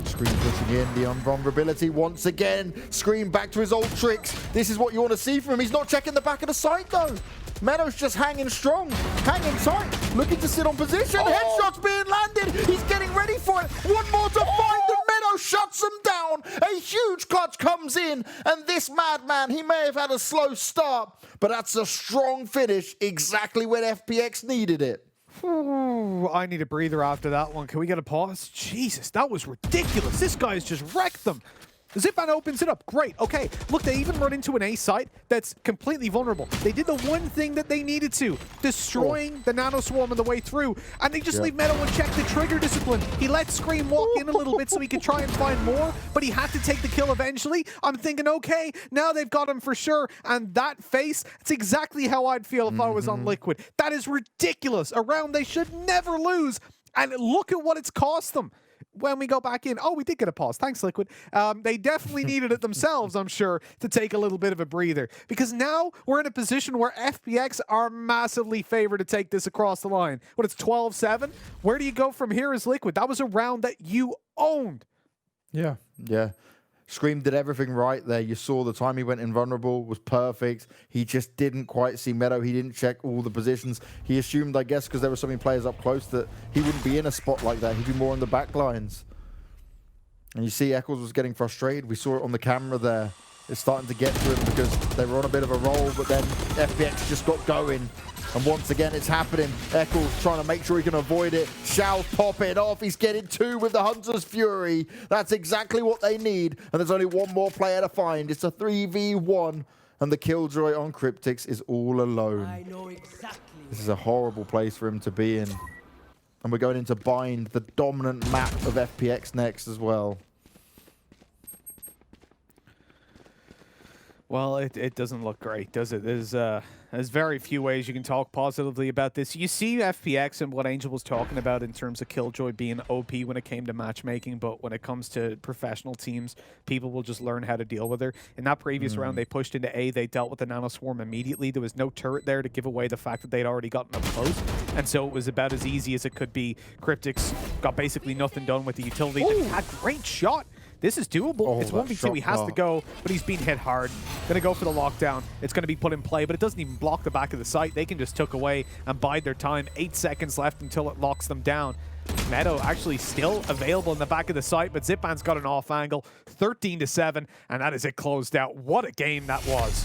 Scream pushing in, the invulnerability once again. Scream back to his old tricks. This is what you want to see from him. He's not checking the back of the site though. Meddo's just hanging strong, hanging tight, looking to sit on position. Headshots being landed. He's getting ready for it. One more to find, and Meddo shuts him down. A huge clutch comes in, and this madman, he may have had a slow start, but that's a strong finish, exactly when FPX needed it. Ooh, I need a breather after that one. Can we get a pause? Jesus, that was ridiculous. This guy's just wrecked them. Zyppan opens it up. Great. Okay. Look, they even run into an A site that's completely vulnerable. They did the one thing that they needed to, destroying the nano swarm on the way through, and they just leave Meddo unchecked. The trigger discipline. He let Scream walk in a little bit so he could try and find more, but he had to take the kill eventually. I'm thinking, okay, now they've got him for sure. And that face, it's exactly how I'd feel if I was on Liquid. That is ridiculous. A round they should never lose. And look at what it's cost them. When we go back in, oh, we did get a pause. Thanks, Liquid. They definitely needed it themselves, I'm sure, to take a little bit of a breather. Because now we're in a position where FPX are massively favored to take this across the line. What, it's 12-7? Where do you go from here as Liquid? That was a round that you owned. Yeah. Scream did everything right there. You saw the time he went invulnerable was perfect. He just didn't quite see Meddo. He didn't check all the positions. He assumed, I guess, because there were so many players up close, that he wouldn't be in a spot like that. He'd be more in the back lines. And you see Eccles was getting frustrated. We saw it on the camera there. It's starting to get to him because they were on a bit of a roll, but then FPX just got going. And once again, it's happening. Eccles trying to make sure he can avoid it. Shao's popping off. He's getting 2 with the Hunter's Fury. That's exactly what they need. And there's only one more player to find. It's a 3v1. And the Killjoy on Kryptix is all alone. I know exactly. This is a horrible place for him to be in. And we're going into Bind, the dominant map of FPX next as well. Well, it doesn't look great, does it? There's very few ways you can talk positively about this. You see FPX and what Angel was talking about in terms of Killjoy being OP when it came to matchmaking, but when it comes to professional teams, people will just learn how to deal with her. In that previous round, they pushed into A, they dealt with the Nano Swarm immediately. There was no turret there to give away the fact that they'd already gotten up close, and so it was about as easy as it could be. Kryptix got basically nothing done with the utility. Then he had great shot. This is doable. Oh, it's that 1v2. He has to go, but he's being hit hard. Gonna go for the lockdown. It's gonna be put in play, but it doesn't even block the back of the site. They can just tuck away and bide their time. 8 seconds left until it locks them down. Meddo actually still available in the back of the site, but Zyppan's got an off angle. 13-7, and that is it closed out. What a game that was.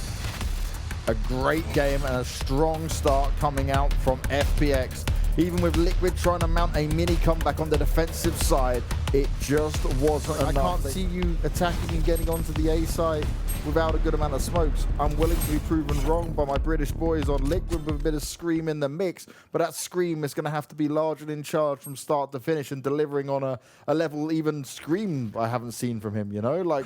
A great game and a strong start coming out from FPX. Even with Liquid trying to mount a mini comeback on the defensive side, it just wasn't enough. I can't see you attacking and getting onto the A side without a good amount of smokes. I'm willing to be proven wrong by my British boys on Liquid with a bit of Scream in the mix, but that Scream is going to have to be large and in charge from start to finish and delivering on a level even Scream I haven't seen from him, you know? Like,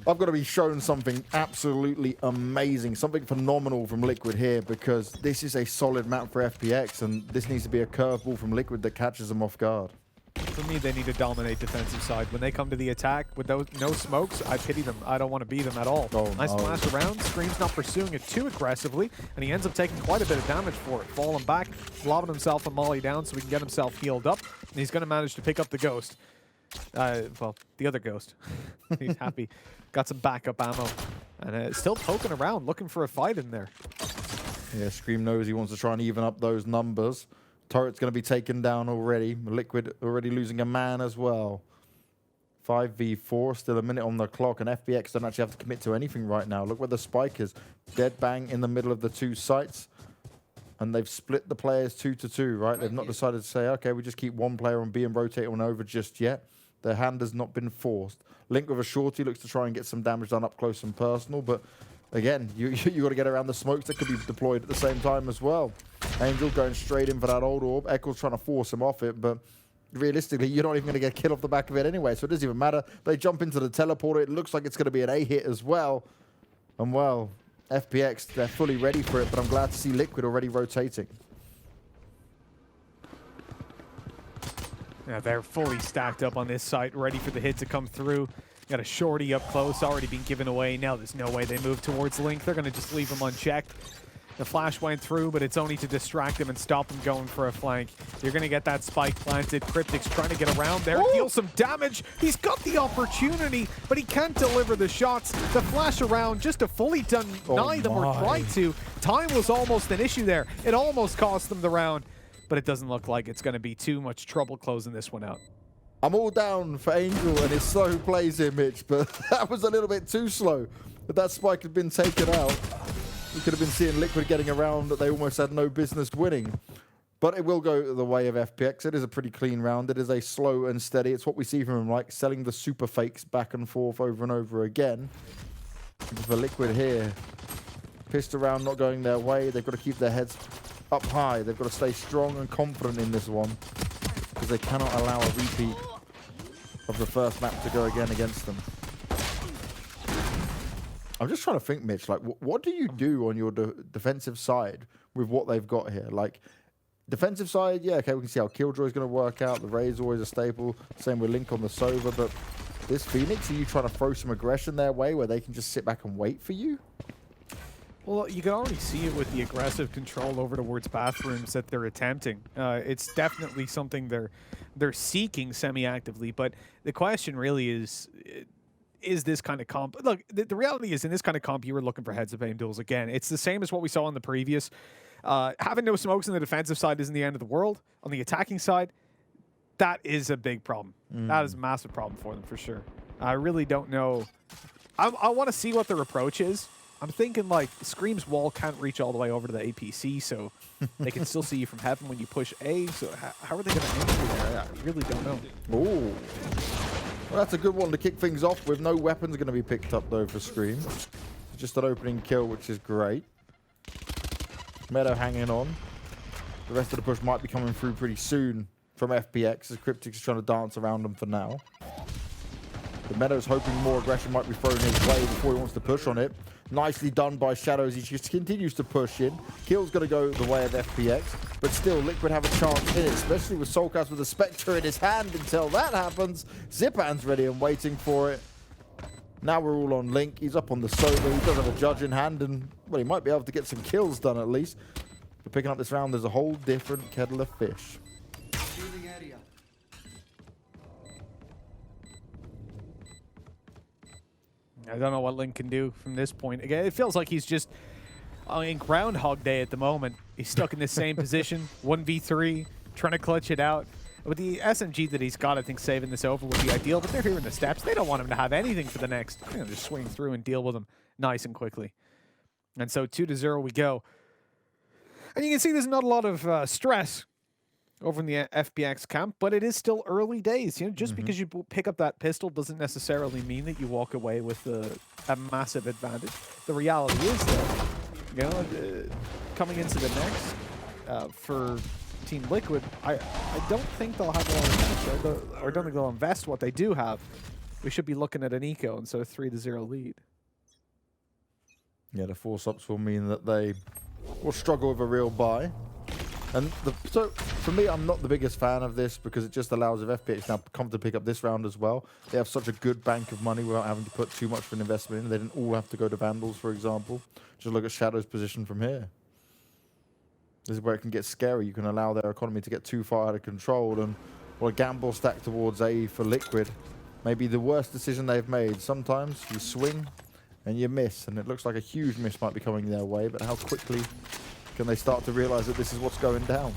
I've got to be shown something absolutely amazing, something phenomenal from Liquid here, because this is a solid map for FPX, and this needs to be a curveball from Liquid that catches them off guard. For me, they need to dominate defensive side. When they come to the attack with those no smokes, I pity them. I don't want to be them at all. Oh, nice no. flash around. Scream's not pursuing it too aggressively, and he ends up taking quite a bit of damage for it. Falling back, lobbing himself a molly down so he can get himself healed up, and he's going to manage to pick up the ghost. Well, the other ghost. He's happy. Got some backup ammo. And still poking around, looking for a fight in there. Yeah, Scream knows he wants to try and even up those numbers. Turret's going to be taken down already. Liquid already losing a man as well. 5v4, still a minute on the clock, and FPX don't actually have to commit to anything right now. Look where the spike is. Dead bang in the middle of the two sites. And they've split the players 2-2, right? They've not decided to say, okay, we just keep one player on B and rotate on over just yet. Their hand has not been forced. Link with a shorty looks to try and get some damage done up close and personal, but again, you got to get around the smokes that could be deployed at the same time as well. Angel going straight in for that old orb. Eccles trying to force him off it, but realistically, you're not even going to get a kill off the back of it anyway, so it doesn't even matter. They jump into the teleporter. It looks like it's going to be an A hit as well. And well, FPX, they're fully ready for it, but I'm glad to see Liquid already rotating. Yeah, they're fully stacked up on this site, ready for the hit to come through. Got a shorty up close, already been given away. Now there's no way they move towards Link. They're going to just leave him unchecked. The flash went through, but it's only to distract him and stop him going for a flank. You're going to get that spike planted. Kryptix trying to get around there, deal some damage. He's got the opportunity, but he can't deliver the shots. The flash around just to fully deny them or try to. Time was almost an issue there. It almost cost them the round, but it doesn't look like it's going to be too much trouble closing this one out. I'm all down for Angel and his slow plays here, Mitch, but that was a little bit too slow. If that spike had been taken out, we could have been seeing Liquid getting around that they almost had no business winning. But it will go the way of FPX. It is a pretty clean round. It is a slow and steady. It's what we see from him, like selling the super fakes back and forth over and over again. For Liquid here, pissed around, not going their way. They've got to keep their heads up high. They've got to stay strong and confident in this one, because they cannot allow a repeat of the first map to go again against them. I'm just trying to think, Mitch, like, what do you do on your defensive side with what they've got here? Like, defensive side, yeah, okay, we can see how Killjoy's going to work out. The Ray's always a staple. Same with Link on the Sova. But this Phoenix, are you trying to throw some aggression their way where they can just sit back and wait for you? Well, you can already see it with the aggressive control over towards bathrooms that they're attempting. It's definitely something they're seeking semi-actively, but the question really is this kind of comp? Look, the reality is in this kind of comp, you were looking for heads-up aim duels again. It's the same as what we saw in the previous. Having no smokes on the defensive side isn't the end of the world. On the attacking side, that is a big problem. That is a massive problem for them, for sure. I really don't know. I want to see what their approach is. I'm thinking, like, Scream's wall can't reach all the way over to the APC, so they can still see you from heaven when you push A. So how are they going to aim through there? I really don't know. Ooh. Well, that's a good one to kick things off with. No weapons going to be picked up, though, for Scream. Just an opening kill, which is great. Meddo hanging on. The rest of the push might be coming through pretty soon from FPX, as Kryptix is trying to dance around them for now. But Meddo's hoping more aggression might be thrown his way before he wants to push on it. Nicely done by Shadow as he just continues to push in. Kill's going to go the way of FPX, but still Liquid have a chance in it, especially with soulcas with a Spectre in his hand. Until that happens, Zyppan's ready and waiting for it. Now we're all on Link. He's up on the Soda. He does have a judge in hand, and well, he might be able to get some kills done at least. But picking up this round, there's a whole different kettle of fish. I don't know what Link can do from this point. Again, it feels like he's just in Groundhog Day at the moment. He's stuck in the same position, 1v3, trying to clutch it out. With the SMG that he's got, I think saving this over would be ideal, but they're here in the steps. They don't want him to have anything for the next. They're going to just swing through and deal with him nice and quickly. And so 2-0 we go. And you can see there's not a lot of stress over in the FPX camp, but it is still early days. You know, just because you pick up that pistol doesn't necessarily mean that you walk away with a massive advantage. The reality is that, you know, coming into the next for Team Liquid, I don't think they'll have a lot of cash, or I don't think they'll invest what they do have. We should be looking at an eco, and so a 3-0 lead. Yeah, the force ups will mean that they will struggle with a real buy. And so, for me, I'm not the biggest fan of this because it just allows if FPX now come to pick up this round as well. They have such a good bank of money without having to put too much of an investment in. They didn't all have to go to Vandals, for example. Just look at Shadow's position from here. This is where it can get scary. You can allow their economy to get too far out of control. And well, a gamble stack towards A for Liquid may be the worst decision they've made. Sometimes you swing and you miss, and it looks like a huge miss might be coming their way, but how quickly can they start to realize that this is what's going down?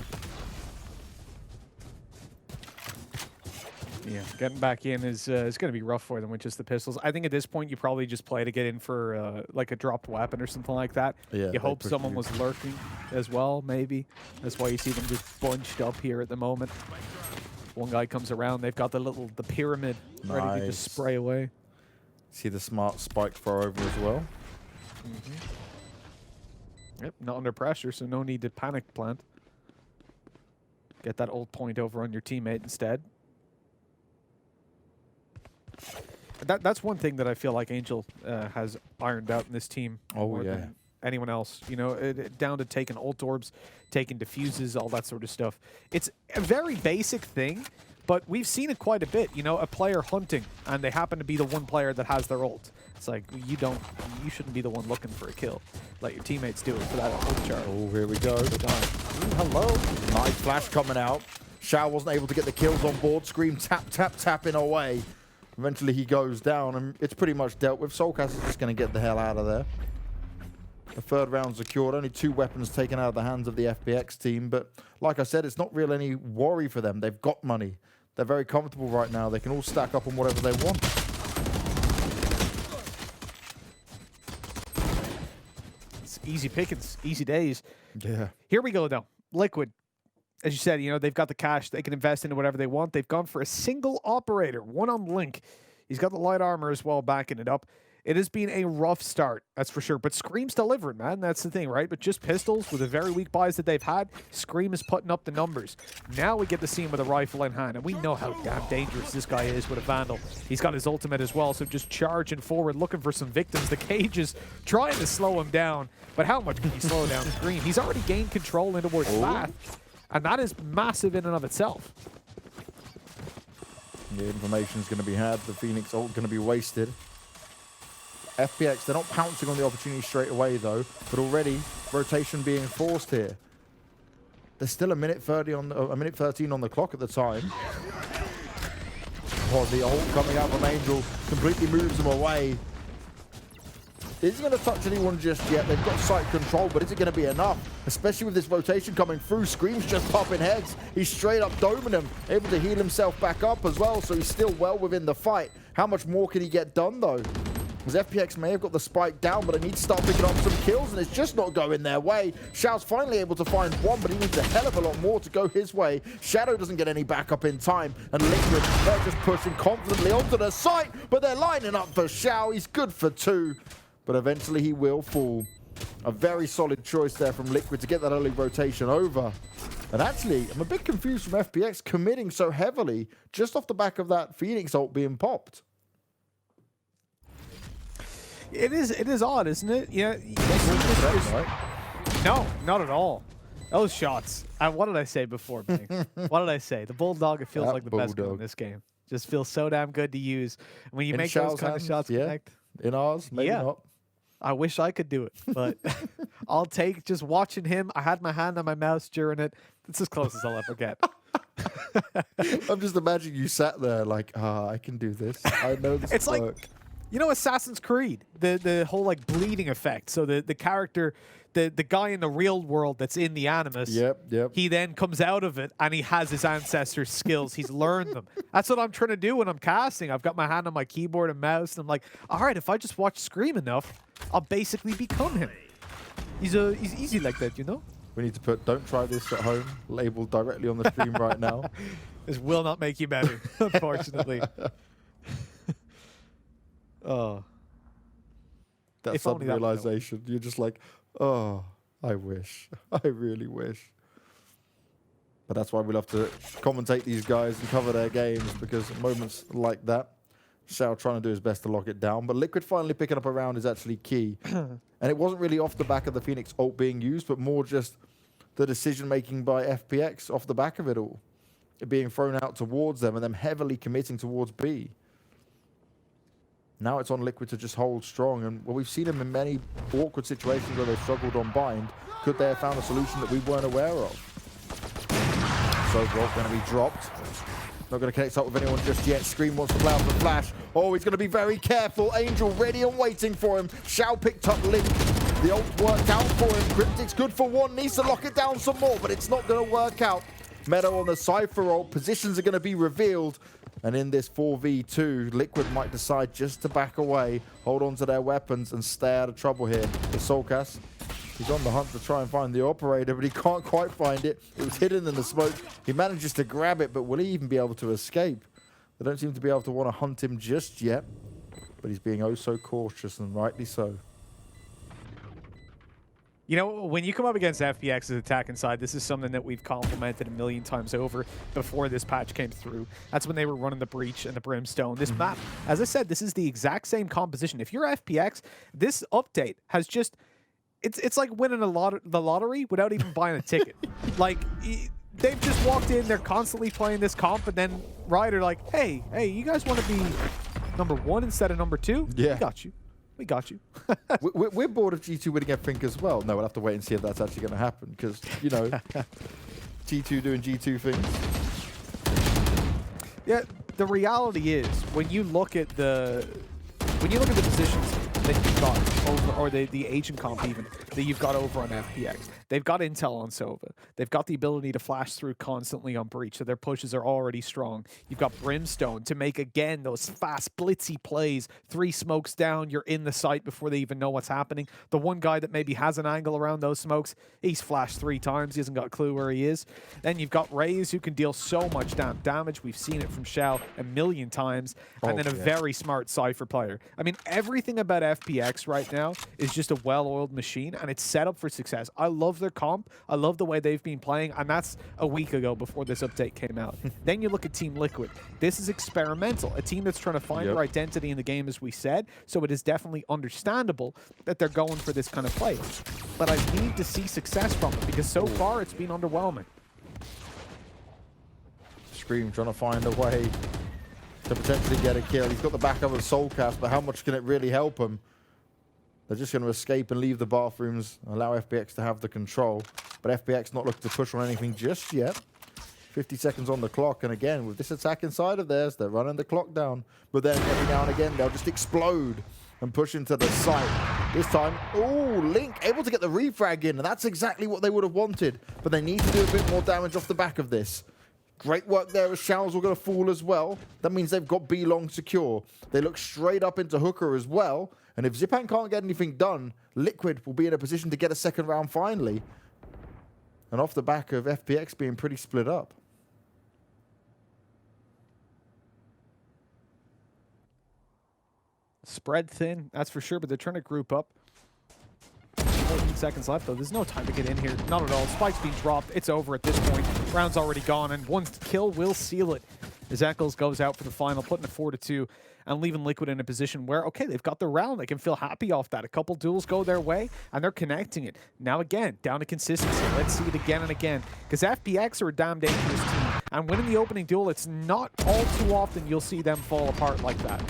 Yeah, getting back in is going to be rough for them with just the pistols. I think at this point you probably just play to get in for like a dropped weapon or something like that. Yeah, you hope someone was lurking as well, maybe. That's why you see them just bunched up here at the moment. One guy comes around, they've got the pyramid ready to just spray away. See the smart spike throw over as well. Yep, not under pressure, so no need to panic plant. Get that ult point over on your teammate instead. That's one thing that I feel like Angel has ironed out in this team more than anyone else. You know, down to taking ult orbs, taking diffuses, all that sort of stuff. It's a very basic thing, but we've seen it quite a bit. You know, a player hunting, and they happen to be the one player that has their ult. It's like, you shouldn't be the one looking for a kill. Let your teammates do it for that ult chart. Oh, here we go. Hello. Nice flash coming out. Shao wasn't able to get the kills on board. Scream tapping away. Eventually he goes down, and it's pretty much dealt with. soulcas is just going to get the hell out of there. The third round secured. Only 2 weapons taken out of the hands of the FPX team. But like I said, it's not really any worry for them. They've got money. They're very comfortable right now. They can all stack up on whatever they want. It's easy pickings, easy days. Yeah. Here we go, though. Liquid. As you said, you know, they've got the cash. They can invest into whatever they want. They've gone for a single operator, one on Link. He's got the light armor as well, backing it up. It has been a rough start, that's for sure. But Scream's delivering, man. That's the thing, right? But just pistols with the very weak buys that they've had, Scream is putting up the numbers. Now we get to see him with a rifle in hand, and we know how damn dangerous this guy is with a Vandal. He's got his ultimate as well, so just charging forward, looking for some victims. The Cage is trying to slow him down, but how much can he slow down Scream? He's already gained control in towards Path, and that is massive in and of itself. The information's going to be had. The Phoenix ult going to be wasted. FPX, they're not pouncing on the opportunity straight away, though, but already rotation being forced here. There's still a minute 13 on the clock at the time. Oh, the ult coming out from Angel completely moves them away. Isn't going to touch anyone just yet. They've got site control, but is it going to be enough? Especially with this rotation coming through. Scream's just popping heads. He's straight up doming them, able to heal himself back up as well, so he's still well within the fight. How much more can he get done, though? Because FPX may have got the spike down, but they need to start picking up some kills, and it's just not going their way. Shao's finally able to find one, but he needs a hell of a lot more to go his way. Shadow doesn't get any backup in time, and Liquid, they're just pushing confidently onto the site, but they're lining up for Shao. He's good for 2, but eventually he will fall. A very solid choice there from Liquid to get that early rotation over. And actually, I'm a bit confused from FPX committing so heavily just off the back of that Phoenix ult being popped. It is odd, isn't it? Yeah. Right? No, not at all. Those shots. What did I say before, Bing? What did I say? The Bulldog, it feels That like the best gun in Bulldog. this game. Just feels so damn good to use. When you In make those Shao's kind of hands, shots yeah. connect. In ours, maybe Yeah. not. I wish I could do it, but I'll take just watching him. I had my hand on my mouse during it. It's as close as I'll ever get. I'm just imagining you sat there like, I can do this. I know this It's will like, work. you know, Assassin's Creed, the whole like bleeding effect. So the character, the guy in the real world that's in the Animus, Yep. he then comes out of it and he has his ancestors' skills. He's learned them. That's what I'm trying to do when I'm casting. I've got my hand on my keyboard and mouse, and I'm like, all right, if I just watch Scream enough, I'll basically become him. He's easy like that, you know? We need to put "Don't try this at home" labeled directly on the stream right now. This will not make you better, unfortunately. Oh. That If only sudden that would help. realization. You're just like, oh, I wish. I really wish. But that's why we love to commentate these guys and cover their games, because moments like that, Shao trying to do his best to lock it down, but Liquid finally picking up a round is actually key. And it wasn't really off the back of the Phoenix ult being used, but more just the decision-making by FPX off the back of it all. It being thrown out towards them and them heavily committing towards B. Now it's on Liquid to just hold strong, and well, we've seen them in many awkward situations where they've struggled on bind. Could they have found a solution that we weren't aware of? So Rob going to be dropped. Not going to connect up with anyone just yet. Scream wants to play out the flash. Oh, he's going to be very careful. Angel ready and waiting for him. Shao picked up Link. The ult worked out for him. Kryptix good for one. Needs to lock it down some more, but it's not going to work out. Meddo on the Cypher ult. Positions are going to be revealed. And in this 4v2, Liquid might decide just to back away, hold on to their weapons, and stay out of trouble here. The soulcas, he's on the hunt to try and find the operator, but he can't quite find it. It was hidden in the smoke. He manages to grab it, but will he even be able to escape? They don't seem to be able to want to hunt him just yet, but he's being oh so cautious, and rightly so. You know, when you come up against FPX's attack inside, this is something that we've complimented a million times over before this patch came through. That's when they were running the Breach and the Brimstone. This map, as I said, this is the exact same composition. If you're FPX, this update has just... It's like winning the lottery without even buying a ticket. Like, they've just walked in, they're constantly playing this comp, and then Riot are like, hey, you guys want to be #1 instead of #2? Yeah. We got you. We got you. We're bored of G2 winning everything as well. No, we'll have to wait and see if that's actually going to happen, because, you know, G2 doing G2 things. Yeah, the reality is when you look at the positions that you've got over, or the agent comp even that you've got over on FPX, they've got intel on Sova. They've got the ability to flash through constantly on Breach, so their pushes are already strong. You've got Brimstone to make, again, those fast, blitzy plays. 3 smokes down, you're in the site before they even know what's happening. The one guy that maybe has an angle around those smokes, he's flashed 3 times. He hasn't got a clue where he is. Then you've got Raze, who can deal so much damage. We've seen it from Shao a million times. And then a very smart Cypher player. I mean, everything about FPX right now is just a well-oiled machine, and it's set up for success. I love their comp. I love the way they've been playing, and that's a week ago before this update came out. Then you look at Team Liquid. This is experimental, a team that's trying to find their identity in the game, as we said, so it is definitely understandable that they're going for this kind of play. But I need to see success from them, because so far it's been underwhelming. Scream trying to find a way to potentially get a kill. He's got the backup of soulcas, but how much can it really help him? They're just going to escape and leave the bathrooms, allow FPX to have the control. But FPX not looking to push on anything just yet. 50 seconds on the clock, and again, with this attack inside of theirs, they're running the clock down. But then every now and again, they'll just explode and push into the site. This time, oh, Link able to get the refrag in, and that's exactly what they would have wanted. But they need to do a bit more damage off the back of this. Great work there as Shao's all going to fall as well. That means they've got B long secure. They look straight up into Hooker as well. And if Zyppan can't get anything done, Liquid will be in a position to get a second round finally. And off the back of FPX being pretty split up. Spread thin, that's for sure, but they're trying to group up. 14 seconds left, though. There's no time to get in here. Not at all. Spike's being dropped. It's over at this point. Round's already gone, and one kill will seal it. as Eccles goes out for the final, putting a 4-2 and leaving Liquid in a position where, okay, they've got the round. They can feel happy off that. A couple duels go their way, and they're connecting it. Now again, down to consistency. Let's see it again and again, because FPX are a damn dangerous team, and winning the opening duel, it's not all too often you'll see them fall apart like that.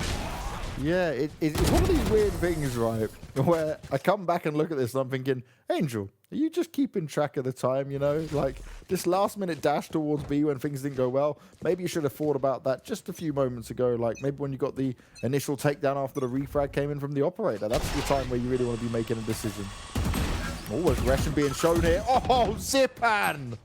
Yeah, it's one of these weird things, right, where I come back and look at this and I'm thinking, Angel, are you just keeping track of the time, you know? Like, this last-minute dash towards B when things didn't go well, maybe you should have thought about that just a few moments ago, like maybe when you got the initial takedown after the refrag came in from the operator. That's the time where you really want to be making a decision. Oh, aggression being shown here. Oh, Zyppan!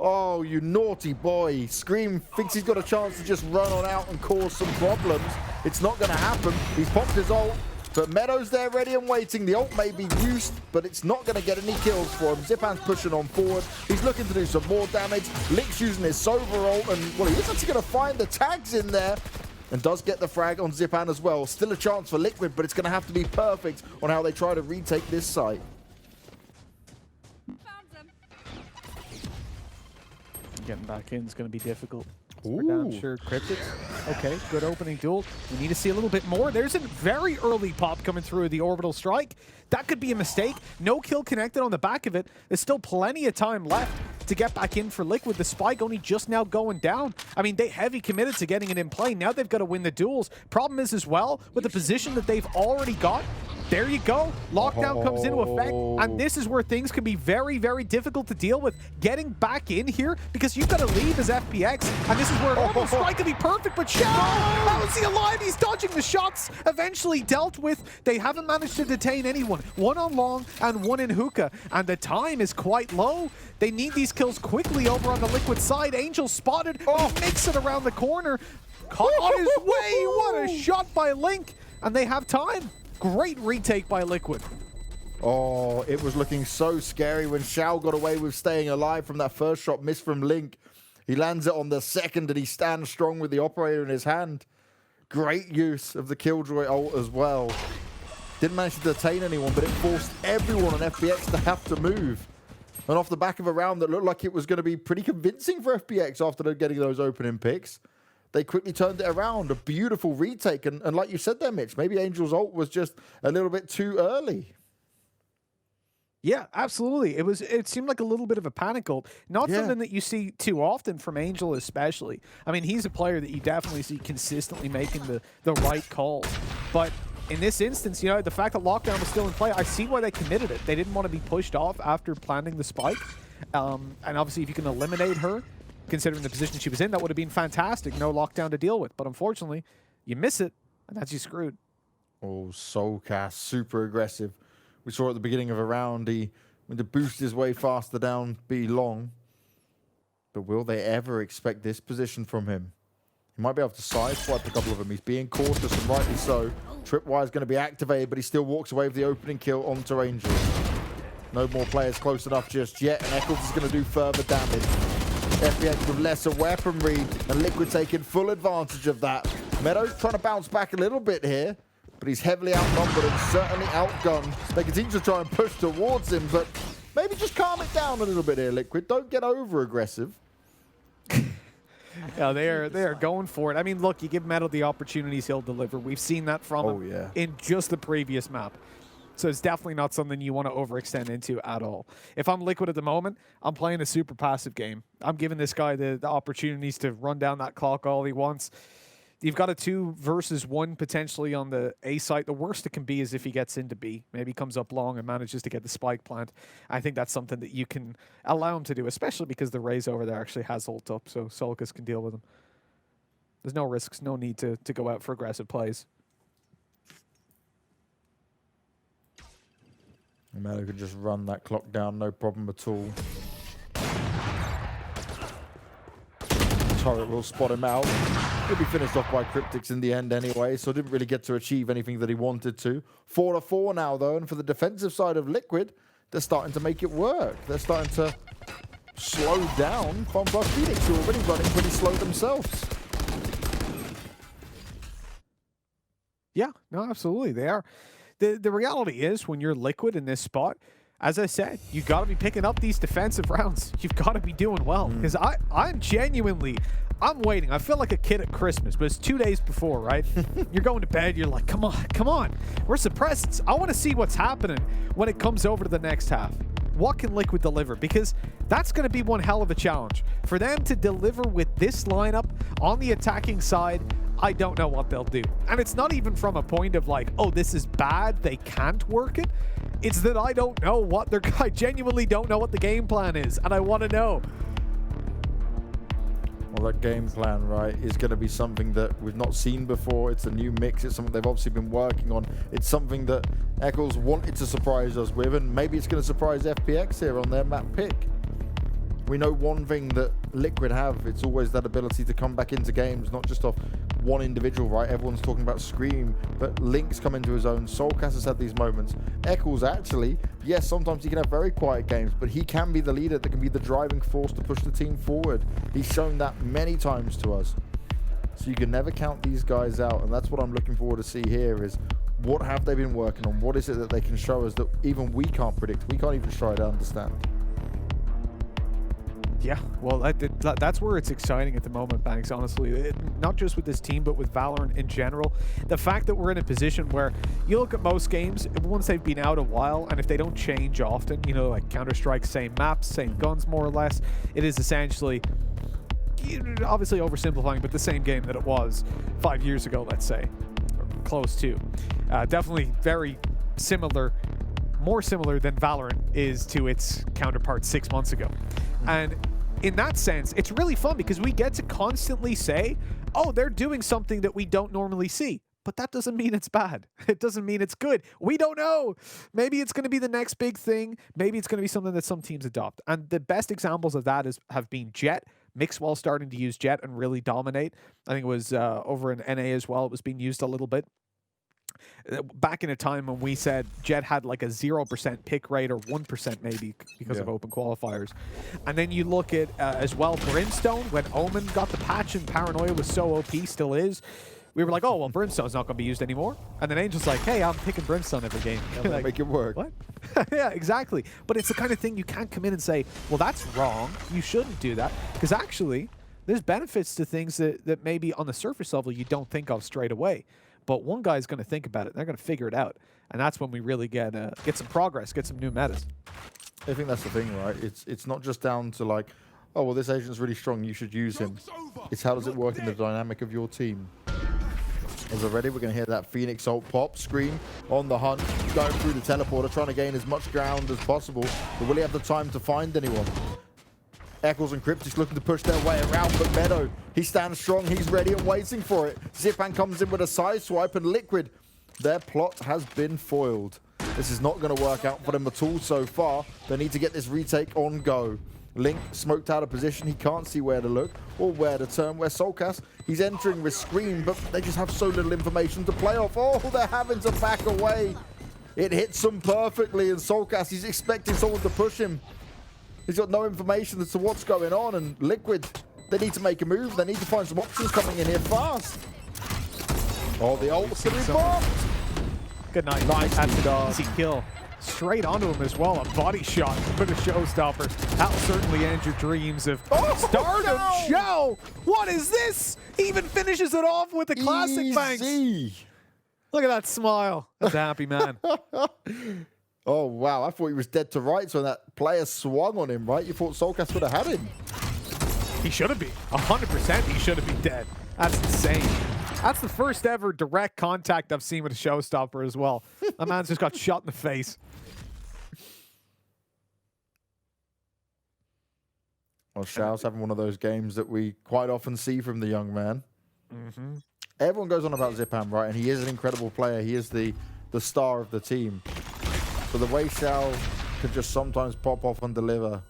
Oh, you naughty boy. Scream thinks he's got a chance to just run on out and cause some problems. It's not going to happen. He's popped his ult, but Meddo's there ready and waiting. The ult may be used, but it's not going to get any kills for him. Zyppan's pushing on forward. He's looking to do some more damage. Link's using his Sova ult, and well, he is actually going to find the tags in there. And does get the frag on Zyppan as well. Still a chance for Liquid, but it's going to have to be perfect on how they try to retake this site. Getting back in is going to be difficult. We're down, sure. Kryptix. Okay, good opening duel. We need to see a little bit more. There's a very early pop coming through the orbital strike. That could be a mistake. No kill connected on the back of it. There's still plenty of time left to get back in for Liquid. The spike only just now going down. I mean, they heavy committed to getting it in play. Now they've got to win the duels. Problem is as well, with the position that they've already got, there you go. Lockdown comes into effect, and this is where things can be very, very difficult to deal with. Getting back in here, because you've got to leave as FPX, and this is where an orbital strike could be perfect, but Shao, how is he alive? He's dodging the shots, eventually dealt with. They haven't managed to detain anyone. One on long and one in hookah, and the time is quite low. They need these kills quickly over on the Liquid side. Angel spotted, he makes it around the corner. Caught on his way, what a shot by Link, and they have time. Great retake by Liquid. Oh, it was looking so scary when Shao got away with staying alive from that first shot missed from Link. He lands it on the second and he stands strong with the operator in his hand. Great use of the Killjoy ult as well. Didn't manage to detain anyone, but it forced everyone on FPX to have to move. And off the back of a round that looked like it was going to be pretty convincing for FPX after getting those opening picks, they quickly turned it around. A beautiful retake. And like you said there, Mitch, maybe Angel's ult was just a little bit too early. Yeah, absolutely. It seemed like a little bit of a panic ult. Not something that you see too often from Angel especially. I mean, he's a player that you definitely see consistently making the right calls. But in this instance, you know, the fact that Lockdown was still in play, I see why they committed it. They didn't want to be pushed off after planting the spike. And obviously, if you can eliminate her, considering the position she was in, that would have been fantastic. No Lockdown to deal with. But unfortunately, you miss it, and that's you screwed. Oh, soulcas, super aggressive. We saw at the beginning of a round, he went to boost his way faster down B long. But will they ever expect this position from him? He might be able to sideswipe a couple of them. He's being cautious, and rightly so. Tripwire is going to be activated, but he still walks away with the opening kill onto Angel. No more players close enough just yet, and Eccles is going to do further damage. FPX with lesser weaponry, and Liquid taking full advantage of that. Meddo's trying to bounce back a little bit here, but he's heavily outnumbered and certainly outgunned. They continue to try and push towards him, but maybe just calm it down a little bit here, Liquid. Don't get over-aggressive. Yeah, they are going for it. I mean, look, you give Meddo the opportunities, he'll deliver. We've seen that from him in just the previous map. So it's definitely not something you want to overextend into at all. If I'm Liquid at the moment, I'm playing a super passive game. I'm giving this guy the opportunities to run down that clock all he wants. You've got a 2 versus 1 potentially on the A site. The worst it can be is if he gets into B. Maybe comes up long and manages to get the spike plant. I think that's something that you can allow him to do, especially because the Raze over there actually has ult up, so soulcas can deal with him. There's no risks, no need to go out for aggressive plays. Meddo could just run that clock down, no problem at all. Turret will spot him out. He'll be finished off by Kryptix in the end anyway, so didn't really get to achieve anything that he wanted to. 4-4 now, though, and for the defensive side of Liquid, they're starting to make it work. They're starting to slow down FunPlus Phoenix, who are already running pretty slow themselves. Yeah, no, absolutely, they are. The reality is, when you're Liquid in this spot, as I said, you got to be picking up these defensive rounds. You've got to be doing well. Because I'm genuinely, I'm waiting. I feel like a kid at Christmas, but it's 2 days before, right? You're going to bed. You're like, come on. We're suppressed. I want to see what's happening when it comes over to the next half. What can Liquid deliver? Because that's going to be one hell of a challenge. For them to deliver with this lineup on the attacking side, I don't know what they'll do. And it's not even from a point of like, oh, this is bad, they can't work it. It's that I don't know what they're... I genuinely don't know what the game plan is, and I want to know. Well, that game plan, right, is going to be something that we've not seen before. It's a new mix. It's something they've obviously been working on. It's something that Eccles wanted to surprise us with, and maybe it's going to surprise FPX here on their map pick. We know one thing that Liquid have. It's always that ability to come back into games, not just off one individual, right? Everyone's talking about Scream, but Link's come into his own. soulcas has had these moments. Eccles, actually, yes, sometimes he can have very quiet games, but he can be the leader that can be the driving force to push the team forward. He's shown that many times to us. So you can never count these guys out, and that's what I'm looking forward to see here is what have they been working on? What is it that they can show us that even we can't predict? We can't even try to understand. Yeah, well, that's where it's exciting at the moment, Banks, honestly. Not just with this team, but with Valorant in general. The fact that we're in a position where you look at most games, once they've been out a while, and if they don't change often, you know, like Counter-Strike, same maps, same guns, more or less, it is essentially, obviously oversimplifying, but the same game that it was 5 years ago, let's say, or close to. Definitely very similar, more similar than Valorant is to its counterpart 6 months ago. And in that sense, it's really fun because we get to constantly say, oh, they're doing something that we don't normally see. But that doesn't mean it's bad. It doesn't mean it's good. We don't know. Maybe it's going to be the next big thing. Maybe it's going to be something that some teams adopt. And the best examples of that have been Jett. Mixwell starting to use Jett and really dominate. I think it was over in NA as well. It was being used a little bit. Back in a time when we said Jett had like a 0% pick rate or 1% maybe because of open qualifiers. And then you look at as well Brimstone, when Omen got the patch and Paranoia was so OP, still is. We were like, oh, well, Brimstone's not going to be used anymore. And then Angel's like, hey, I'm picking Brimstone every game. Like, make it work. What? Yeah, exactly. But it's the kind of thing you can't come in and say, well, that's wrong. You shouldn't do that. Because actually, there's benefits to things that maybe on the surface level you don't think of straight away. But one guy's going to think about it. They're going to figure it out. And that's when we really get some progress, get some new metas. I think that's the thing, right? It's not just down to like, oh, well, this agent's really strong, you should use him. It's how does it work in the dynamic of your team. As we're ready, we're going to hear that Phoenix ult pop, Scream on the hunt, going through the teleporter, trying to gain as much ground as possible. But will he have the time to find anyone? Eccles and Kryptix looking to push their way around, but Meddo, he stands strong, he's ready and waiting for it. Zyppan comes in with a side swipe, and Liquid, their plot has been foiled. This is not going to work out for them at all so far. They need to get this retake on go. Link smoked out of position, he can't see where to look or where to turn. Where soulcas, he's entering with Scream, but they just have so little information to play off. Oh, they're having to back away. It hits them perfectly, and soulcas, he's expecting someone to push him. He's got no information as to what's going on, and Liquid, they need to make a move. They need to find some options coming in here fast. Oh, the ult's going to be bombed. Good night. Nice, That's an easy kill. Straight onto him as well. A body shot. Put a showstopper. That'll certainly end your dreams of stardom. Shao! What is this? He even finishes it off with a classic Banks. Look at that smile. That's a happy man. Oh, wow. I thought he was dead to rights when that player swung on him, right? You thought soulcas would have had him. He should have been. 100% he should have been dead. That's insane. That's the first ever direct contact I've seen with a showstopper as well. My man's just got shot in the face. Well, Shao's having one of those games that we quite often see from the young man. Everyone goes on about Zyppan, right? And he is an incredible player. He is the star of the team. But the way Shao can just sometimes pop off and deliver,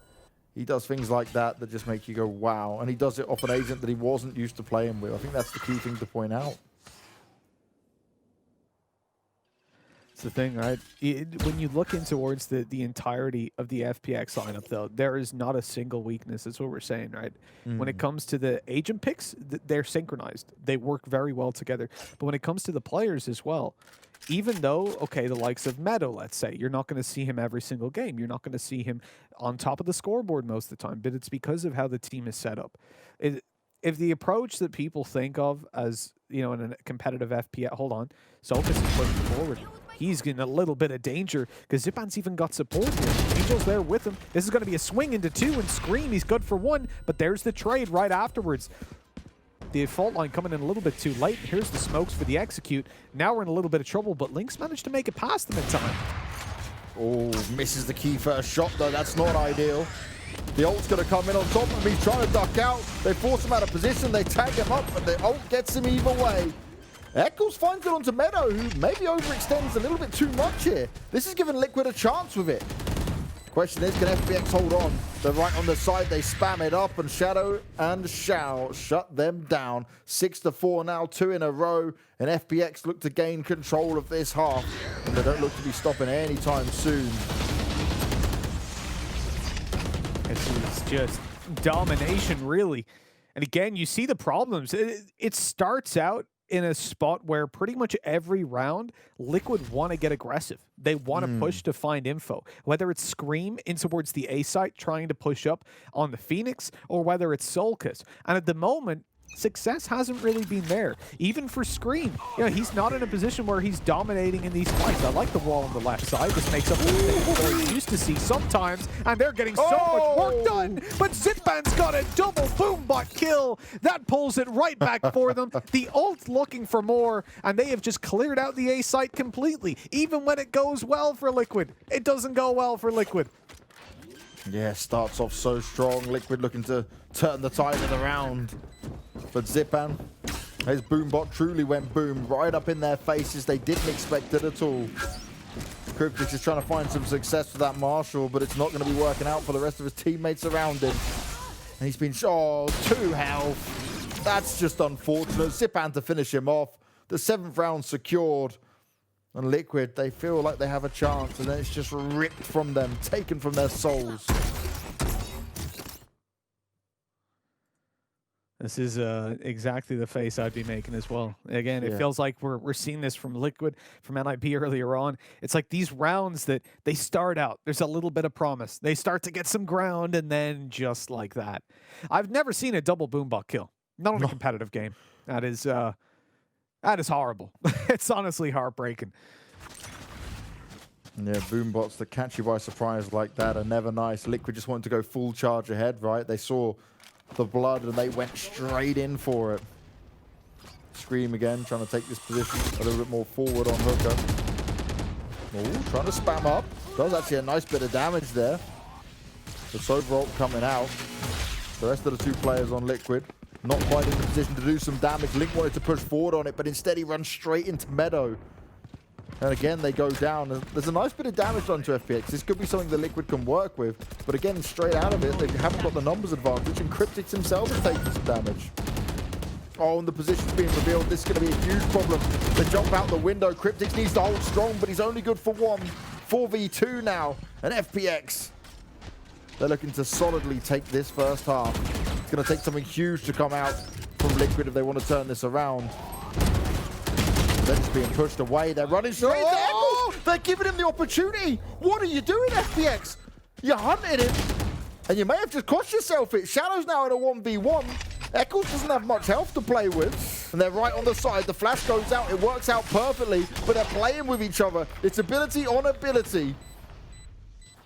he does things like that that just make you go, wow. And he does it off an agent that he wasn't used to playing with. I think that's the key thing to point out. the thing, right? When you look in towards the entirety of the FPX lineup, though, there is not a single weakness. That's what we're saying, right? When it comes to the agent picks, they're synchronized. They work very well together. But when it comes to the players as well, even though, okay, the likes of Meddo, let's say, you're not going to see him every single game. You're not going to see him on top of the scoreboard most of the time, but it's because of how the team is set up. If the approach that people think of as, you know, in a competitive FPS, hold on, soulcas is pushing forward. He's in a little bit of danger because Zyppan's even got support here. Angel's there with him. This is going to be a swing into 2 and Scream. He's good for 1, but there's the trade right afterwards. The fault line coming in a little bit too late. Here's the smokes for the execute. Now we're in a little bit of trouble, but Lynx managed to make it past them in time. Oh, misses the key first shot, though. That's not ideal. The ult's going to come in on top of him. He's trying to duck out. They force him out of position. They tag him up, but the ult gets him either way. Eccles finds it onto Meddo, who maybe overextends a little bit too much here. This is giving Liquid a chance with it. Question is, can FPX hold on? They're right on the side. They spam it up, and Shadow and Shao shut them down. 6-4 now, 2 in a row. And FPX look to gain control of this half. And they don't look to be stopping anytime soon. This is just domination, really. And again, you see the problems. It starts out in a spot where pretty much every round, Liquid want to get aggressive. They want to push to find info. Whether it's Scream in towards the A site trying to push up on the Phoenix, or whether it's soulcas. And at the moment, success hasn't really been there. Even for Scream, you know, he's not in a position where he's dominating in these fights. I like the wall on the left side. This makes up for the things we're used to see sometimes, and they're getting so much work done. But Zyppan's got a double boombot kill. That pulls it right back for them. The ult looking for more, and they have just cleared out the A site completely. Even when it goes well for Liquid, it doesn't go well for Liquid. Yeah, starts off so strong. Liquid looking to turn the tide of the round. But Zyppan, his boombot truly went boom right up in their faces. They didn't expect it at all. Kryptix is trying to find some success with that Marshall, but it's not going to be working out for the rest of his teammates around him. And he's been, 2 health. That's just unfortunate. Zyppan to finish him off. The 7th round secured. And Liquid, they feel like they have a chance, and then it's just ripped from them, taken from their souls. This is exactly the face I'd be making as well. Again, it feels like we're seeing this from Liquid, from NIP earlier on. It's like these rounds that they start out, there's a little bit of promise. They start to get some ground, and then just like that. I've never seen a double boombot kill. Not on a competitive game. That is horrible. It's honestly heartbreaking. Yeah, boombots that catch you by surprise like that are never nice. Liquid just wanted to go full charge ahead, right? They saw the blood and they went straight in for it. Scream again, trying to take this position a little bit more forward on Hooker. Oh, trying to spam up. Does actually a nice bit of damage there. The Sober ult coming out. The rest of the 2 players on Liquid not quite in the position to do some damage. Link wanted to push forward on it, but instead he runs straight into Meddo. And again, they go down. And there's a nice bit of damage done to FPX. This could be something that Liquid can work with. But again, straight out of it, they haven't got the numbers advantage, and Kryptix himself is taking some damage. Oh, and the position's being revealed. This is going to be a huge problem. They jump out the window. Kryptix needs to hold strong, but he's only good for 1. 4v2 now. And FPX, they're looking to solidly take this first half. It's going to take something huge to come out from Liquid if they want to turn this around. They're just being pushed away. They're running straight into Eccles. They're giving him the opportunity. What are you doing, FPX? You hunted him, and you may have just cost yourself it. Shadow's now in a 1v1. Eccles doesn't have much health to play with, and they're right on the side. The flash goes out. It works out perfectly, but they're playing with each other. It's ability on ability.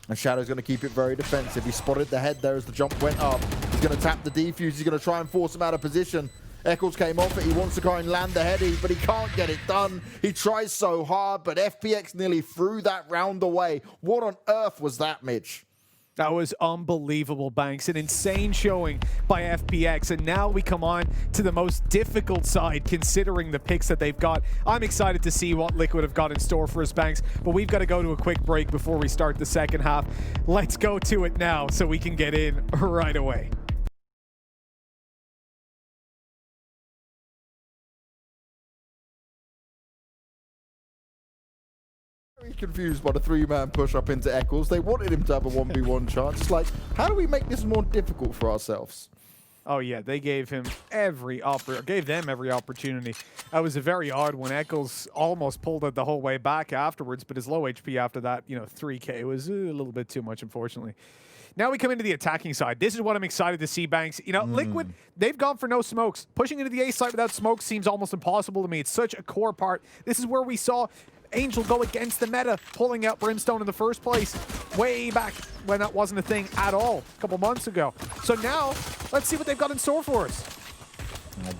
And Shadow's going to keep it very defensive. He spotted the head there as the jump went up. He's going to tap the defuse. He's going to try and force him out of position. Eccles came off it. He wants to go and land the heady, but he can't get it done. He tries so hard, but FPX nearly threw that round away. What on earth was that, Mitch? That was unbelievable, Banks. An insane showing by FPX. And now we come on to the most difficult side, considering the picks that they've got. I'm excited to see what Liquid have got in store for us, Banks. But we've got to go to a quick break before we start the second half. Let's go to it now so we can get in right away. confused by the 3-man push up into Eccles. They wanted him to have a 1v1 chance. It's like, how do we make this more difficult for ourselves? Oh yeah, they gave him gave them every opportunity. That was a very odd one. Eccles almost pulled it the whole way back afterwards, but his low HP after that, 3K was a little bit too much, unfortunately. Now we come into the attacking side. This is what I'm excited to see, Banks. Liquid, they've gone for no smokes. Pushing into the A side without smokes seems almost impossible to me. It's such a core part. This is where we saw Angel go against the meta, pulling out Brimstone in the first place, way back when that wasn't a thing at all, a couple months ago. So now, let's see what they've got in store for us.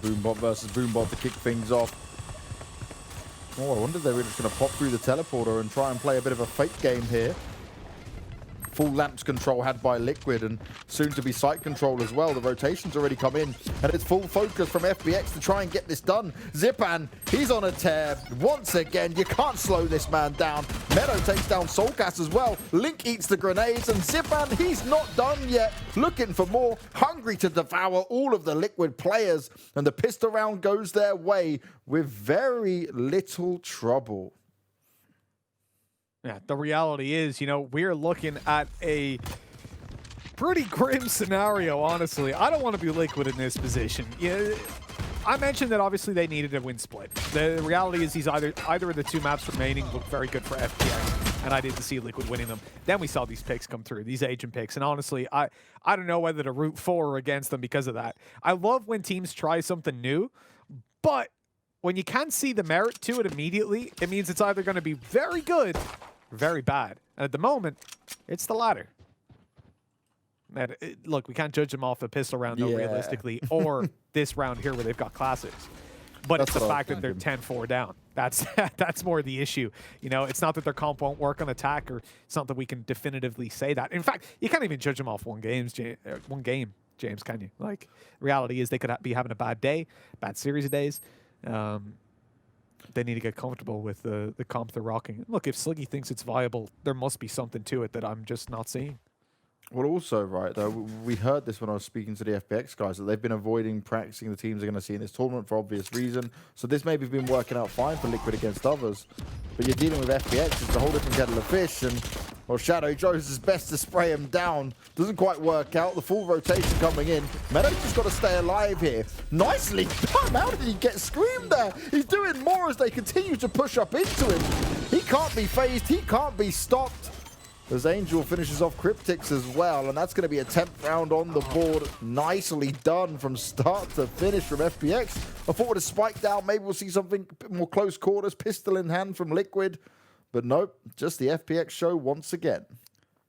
Boombot versus Boombot to kick things off. Oh, I wonder if they were just going to pop through the teleporter and try and play a bit of a fake game here. Full lamps control had by Liquid and soon to be sight control as well. The rotation's already come in and it's full focus from FPX to try and get this done. Zyppan, he's on a tear once again. You can't slow this man down. Meddo takes down soulcas as well. Link eats the grenades and Zyppan, he's not done yet. Looking for more, hungry to devour all of the Liquid players, and the pistol round goes their way with very little trouble. Yeah, the reality is, we're looking at a pretty grim scenario, honestly. I don't want to be Liquid in this position. I mentioned that obviously they needed a win split. The reality is either of the 2 maps remaining look very good for FPX, and I didn't see Liquid winning them. Then we saw these picks come through, these agent picks, and honestly, I don't know whether to root for or against them because of that. I love when teams try something new, but when you can't see the merit to it immediately, it means it's either going to be very good very bad. And at the moment, it's the latter. Look, we can't judge them off a pistol round, though, realistically, or this round here where they've got classics. But it's the fact that they're 10-4 down. That's more the issue. It's not that their comp won't work on attack, or it's not that we can definitively say that. In fact, you can't even judge them off one game, James, can you? Like, reality is they could be having a bad day, bad series of days. They need to get comfortable with the comp they're rocking. Look, if Sliggy thinks it's viable, there must be something to it that I'm just not seeing. Well, also, right, though, we heard this when I was speaking to the FPX guys, that they've been avoiding practicing the teams they're going to see in this tournament for obvious reason. So this maybe has been working out fine for Liquid against others. But you're dealing with FPX, it's a whole different kettle of fish. And, well, Shadow tries his best to spray him down. Doesn't quite work out. The full rotation coming in. Meddo's just got to stay alive here. Nicely done. How did he get screamed there? He's doing more as they continue to push up into him. He can't be phased. He can't be stopped. As Angel finishes off Kryptix as well, and that's going to be a 10th round on the board. Nicely done from start to finish from FPX. I thought with a spike down, maybe we'll see something a bit more close quarters, pistol in hand from Liquid. But nope, just the FPX show once again.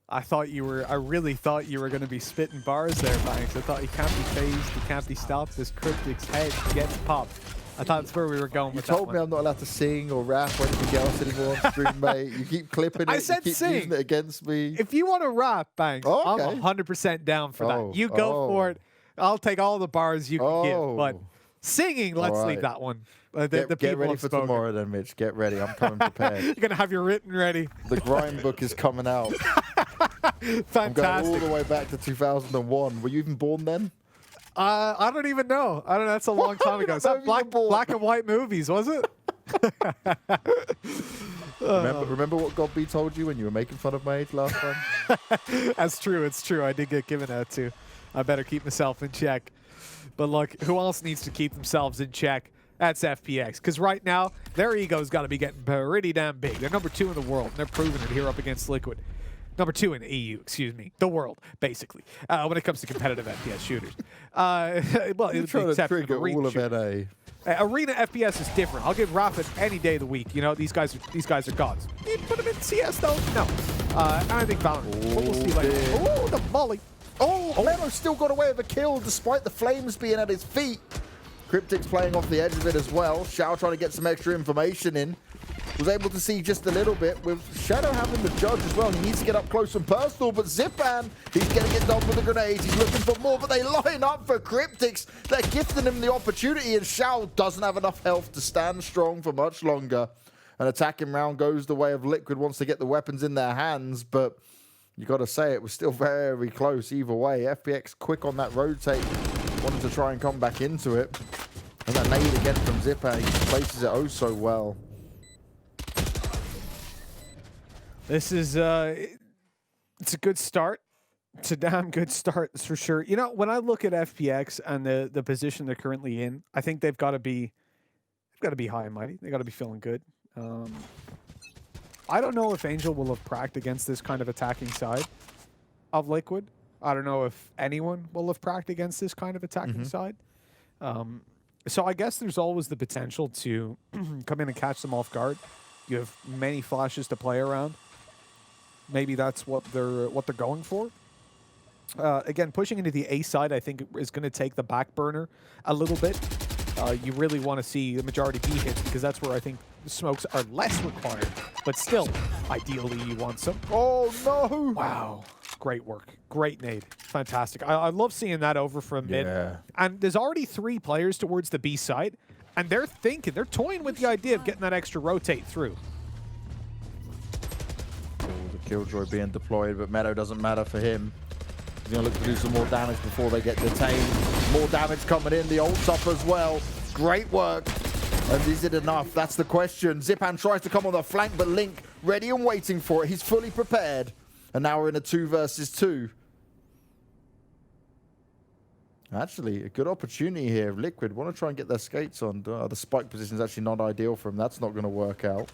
I really thought you were going to be spitting bars there, Banks. I thought he can't be phased, he can't be stopped. This Kryptix head gets popped. I thought that's where we were going with that. You told me I'm not allowed to sing or rap or anything else anymore on stream, mate. You keep clipping it. I said you keep sing. Using it against me. If you want to rap, Banks, I'm 100% down for that. You go for it. I'll take all the bars you can give. But singing, let's leave that one. Get ready for tomorrow then, Mitch. Get ready. I'm coming prepared. You're going to have your written ready. The grind book is coming out. Fantastic. I'm going all the way back to 2001. Were you even born then? I don't even know. I don't know. That's a long time ago. Is that black and white movies, was it? Remember what God B told you when you were making fun of my age last time? That's true. It's true. I did get given that too. I better keep myself in check. But look, who else needs to keep themselves in check? That's FPX. Because right now, their ego's got to be getting pretty damn big. They're number 2 in the world, and they're proving it here up against Liquid. Number 2 in EU, excuse me. The world, basically, when it comes to competitive FPS shooters. Well, you're trying to trigger all of NA. Arena FPS is different. I'll give Rapid any day of the week. These guys are gods. You put them in CS, though? No. And I think Valorant. We'll see later. Oh, the volley. Oh, Meddo still got away with a kill despite the flames being at his feet. Kryptix playing off the edge of it as well. Shao trying to get some extra information in. Was able to see just a little bit with Shadow having the judge as well. He needs to get up close and personal, but Zyppan, he's getting it done with the grenades. He's looking for more, but they line up for Kryptix. They're gifting him the opportunity, and Shao doesn't have enough health to stand strong for much longer. An attacking round goes the way of Liquid once they get the weapons in their hands, but you got to say it was still very close either way. FPX quick on that rotate, wanted to try and come back into it. And that nade again from Zyppan, he places it oh so well. This is it's a good start. It's a damn good start, that's for sure. You know, when I look at FPX and the position they're currently in, I think they've got to be high and mighty. They got to be feeling good. I don't know if Angel will have pracked against this kind of attacking side of Liquid. I don't know if anyone will have pracked against this kind of attacking side. So I guess there's always the potential to come in and catch them off guard. You have many flashes to play around. Maybe that's what they're going for. Again, pushing into the A side, I think, is going to take the back burner a little bit. You really want to see the majority B hits because that's where I think the smokes are less required. But still, ideally, you want some. Oh, no! Wow. Great work. Great nade. Fantastic. I love seeing that over from mid. Yeah. And there's already 3 players towards the B side, and they're toying with the idea of getting that extra rotate through. Oh, the Killjoy being deployed, but Meddo doesn't matter for him. He's going to look to do some more damage before they get detained. More damage coming in. The ult's up as well. Great work. And is it enough? That's the question. Zyppan tries to come on the flank, but Link ready and waiting for it. He's fully prepared. And now we're in a 2 versus 2. Actually, a good opportunity here. Liquid want to try and get their skates on. The spike position is actually not ideal for him. That's not going to work out.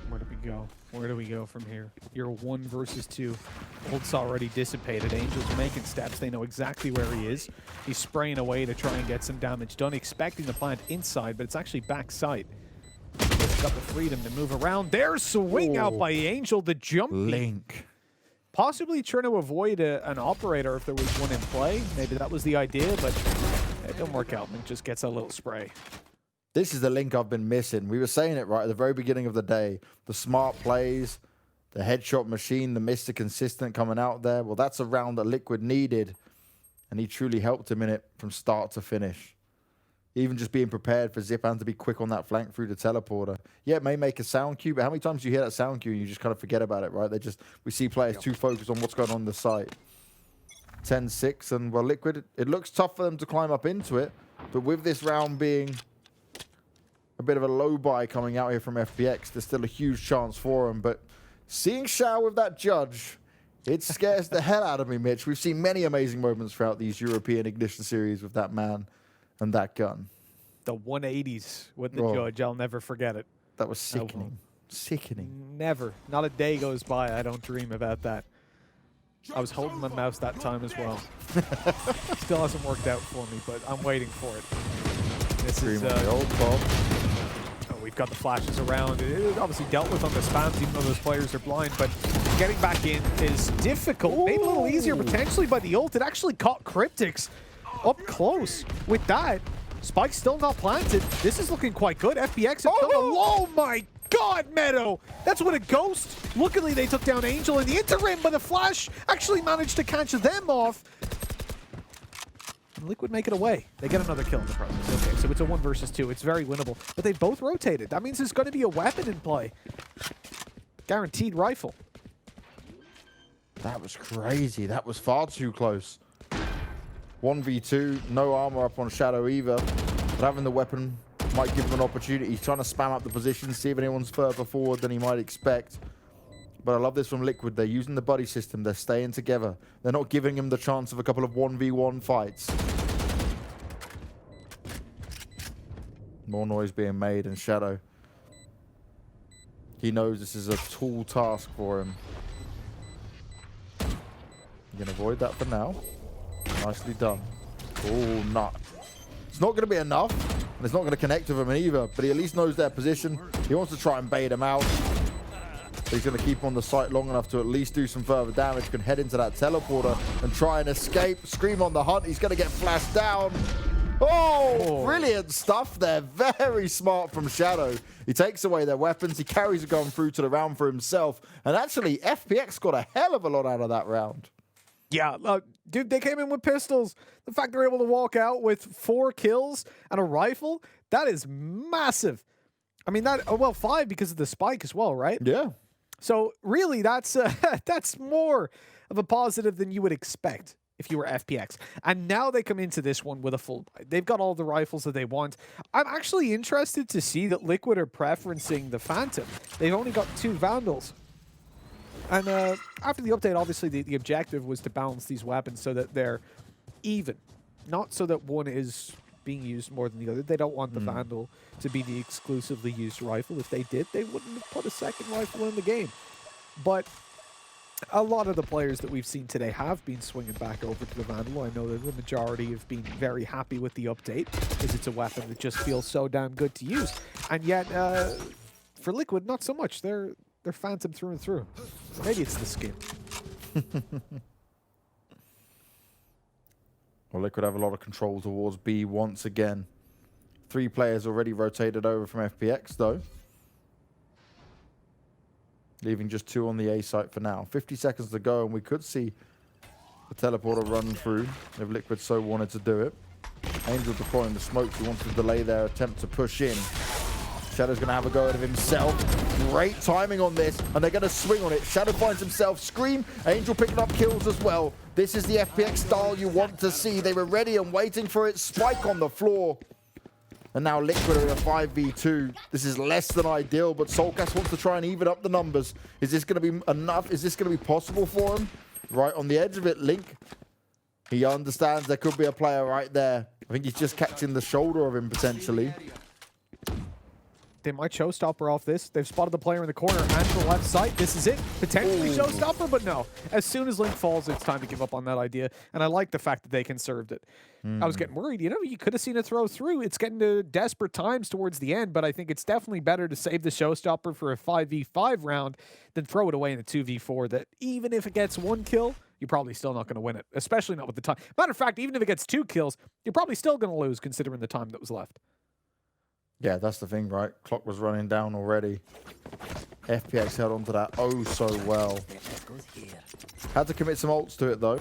Where do we go? Where do we go from here? You're 1 versus 2. Ult's already dissipated. Angel's making steps. They know exactly where he is. He's spraying away to try and get some damage done, expecting the plant inside, but it's actually backside. He's got the freedom to move around. There's swing out by Angel, the jump. Link. Possibly trying to avoid an operator if there was one in play. Maybe that was the idea, but it didn't work out. Link just gets a little spray. This is the Link I've been missing. We were saying it right at the very beginning of the day. The smart plays, the headshot machine, the Mr. Consistent coming out there. Well, that's a round that Liquid needed, and he truly helped him in it from start to finish. Even just being prepared for Zyppan to be quick on that flank through the teleporter. Yeah, it may make a sound cue, but how many times do you hear that sound cue and you just kind of forget about it, right? We see players too focused on what's going on the site. 10-6, and well, Liquid, it looks tough for them to climb up into it, but with this round being a bit of a low buy coming out here from FPX, there's still a huge chance for them, but seeing Shao with that judge, it scares the hell out of me, Mitch. We've seen many amazing moments throughout these European Ignition series with that man and that gun. The 180s with the judge, I'll never forget it. That was sickening. Sickening. Never. Not a day goes by I don't dream about that. I was holding my mouse that time as well. Still hasn't worked out for me, but I'm waiting for it. This is the old Bob. We've got the flashes around. It obviously dealt with on the spams, even though those players are blind, but getting back in is difficult. Maybe a little easier potentially by the ult. It actually caught Kryptix up close with that. Spike's still not planted. This is looking quite good. FPX have done oh my God, Meddo! That's what a ghost. Luckily, they took down Angel in the interim, but the flash actually managed to catch them off. And Liquid make it away. They get another kill in the process. Okay, so it's a 1 versus 2. It's very winnable. But they both rotated. That means there's going to be a weapon in play. Guaranteed rifle. That was crazy. That was far too close. 1v2, no armor up on Shadow either, but having the weapon might give him an opportunity. He's trying to spam up the position, see if anyone's further forward than he might expect. But I love this from Liquid. They're using the buddy system. They're staying together. They're not giving him the chance of a couple of 1v1 fights. More noise being made, and Shadow, he knows this is a tall task for him. You can avoid that for now. Nicely done. Oh, not. It's not going to be enough, and it's not going to connect with him either, but he at least knows their position. He wants to try and bait him out. He's going to keep on the site long enough to at least do some further damage. Can head into that teleporter and try and escape. Scream on the hunt. He's going to get flashed down. Oh, brilliant stuff there. Very smart from Shadow. He takes away their weapons. He carries a gun through to the round for himself. And actually, FPX got a hell of a lot out of that round. Yeah, dude, they came in with pistols. The fact they're able to walk out with 4 kills and a rifle, that is massive. I mean, that, well, 5 because of the spike as well, right? Yeah. So really, that's more of a positive than you would expect if you were FPX. And now they come into this one with a full buy. They've got all the rifles that they want. I'm actually interested to see that Liquid are preferencing the Phantom. They've only got 2 Vandals. And after the update, obviously the objective was to balance these weapons so that they're even. Not so that one is being used more than the other. They don't want the Vandal to be the exclusively used rifle. If they did, they wouldn't have put a second rifle in the game. But a lot of the players that we've seen today have been swinging back over to the Vandal. I know that the majority have been very happy with the update because it's a weapon that just feels so damn good to use. And yet, for Liquid, not so much. They're Phantom through and through. Maybe it's the skin. Well, Liquid have a lot of control towards B once again. 3 players already rotated over from FPX, though. Leaving just 2 on the A site for now. 50 seconds to go, and we could see the teleporter run through if Liquid so wanted to do it. Angel deploying the smokes. He wants to delay their attempt to push in. Shadow's going to have a go at it himself. Great timing on this, and they're going to swing on it. Shadow finds himself. Scream. Angel picking up kills as well. This is the FPX style you want to see. They were ready and waiting for it. Spike on the floor. And now Liquid are in a 5v2. This is less than ideal, but soulcas wants to try and even up the numbers. Is this going to be enough? Is this going to be possible for him? Right on the edge of it, Link. He understands there could be a player right there. I think he's just catching the shoulder of him, potentially. They might showstopper off this. They've spotted the player in the corner and to the left side. This is it. Potentially showstopper, but no. As soon as Link falls, it's time to give up on that idea. And I like the fact that they conserved it. I was getting worried. You know, you could have seen it throw through. It's getting to desperate times towards the end, but I think it's definitely better to save the showstopper for a 5v5 round than throw it away in a 2v4 that even if it gets 1 kill, you're probably still not going to win it, especially not with the time. Matter of fact, even if it gets 2 kills, you're probably still going to lose considering the time that was left. Yeah, that's the thing, right? Clock was running down already. FPX held onto that oh so well. Had to commit some ults to it, though.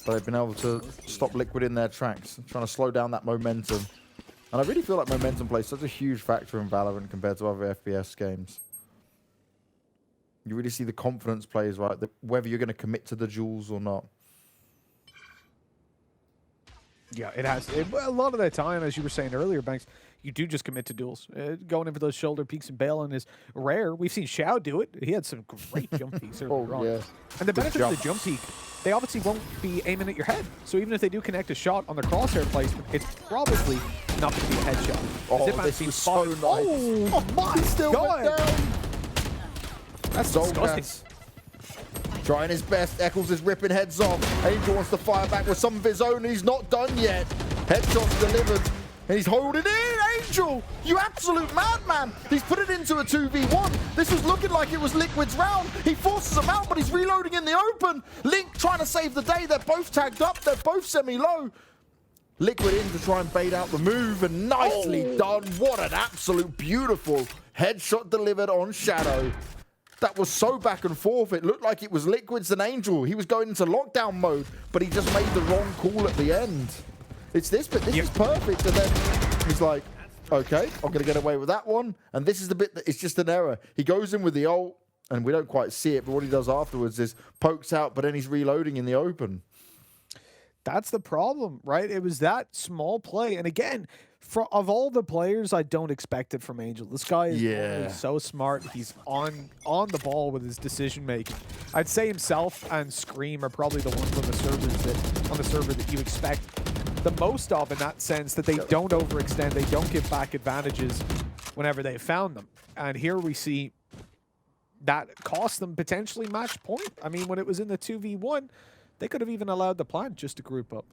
But they've been able to stop Liquid in their tracks, trying to slow down that momentum. And I really feel like momentum plays such a huge factor in Valorant compared to other FPS games. You really see the confidence plays, right? Whether you're going to commit to the duels or not. Yeah, it has. A lot of the time, as you were saying earlier, Banks, you do just commit to duels. Going in for those shoulder peeks and bailing is rare. We've seen Shao do it. He had some great jump peeks earlier on. Yeah. And the benefit of the jump peek, they obviously won't be aiming at your head. So even if they do connect a shot on the crosshair placement, it's probably not going to be a headshot. Oh, Zyppan's this been was so spotted. nice. Oh my Still God. went down. That's disgusting. soulcas trying his best. Eccles is ripping heads off. Angel wants to fire back with some of his own. He's not done yet. Headshots delivered. And he's holding in. Angel, you absolute madman. He's put it into a 2v1. This was looking like it was Liquid's round. He forces him out, but he's reloading in the open. Link trying to save the day. They're both tagged up. They're both semi-low. Liquid in to try and bait out the move, and nicely done. What an absolute beautiful headshot delivered on Shadow. That was so back and forth. It looked like it was Liquid's and Angel. He was going into lockdown mode, but he just made the wrong call at the end. It's this bit. This is perfect. And then he's like, okay, I'm going to get away with that one. And this is the bit that it's just an error. He goes in with the ult, and we don't quite see it, but what he does afterwards is pokes out, but then he's reloading in the open. That's the problem, right? It was that small play. And again, of all the players, I don't expect it from Angel. This guy is normally so smart. He's on the ball with his decision making. I'd say himself and Scream are probably the ones on the server that you expect the most of, in that sense that they don't overextend, they don't give back advantages whenever they found them. And here we see that cost them potentially match point. I mean, when it was in the 2v1, they could have even allowed the plant just to group up.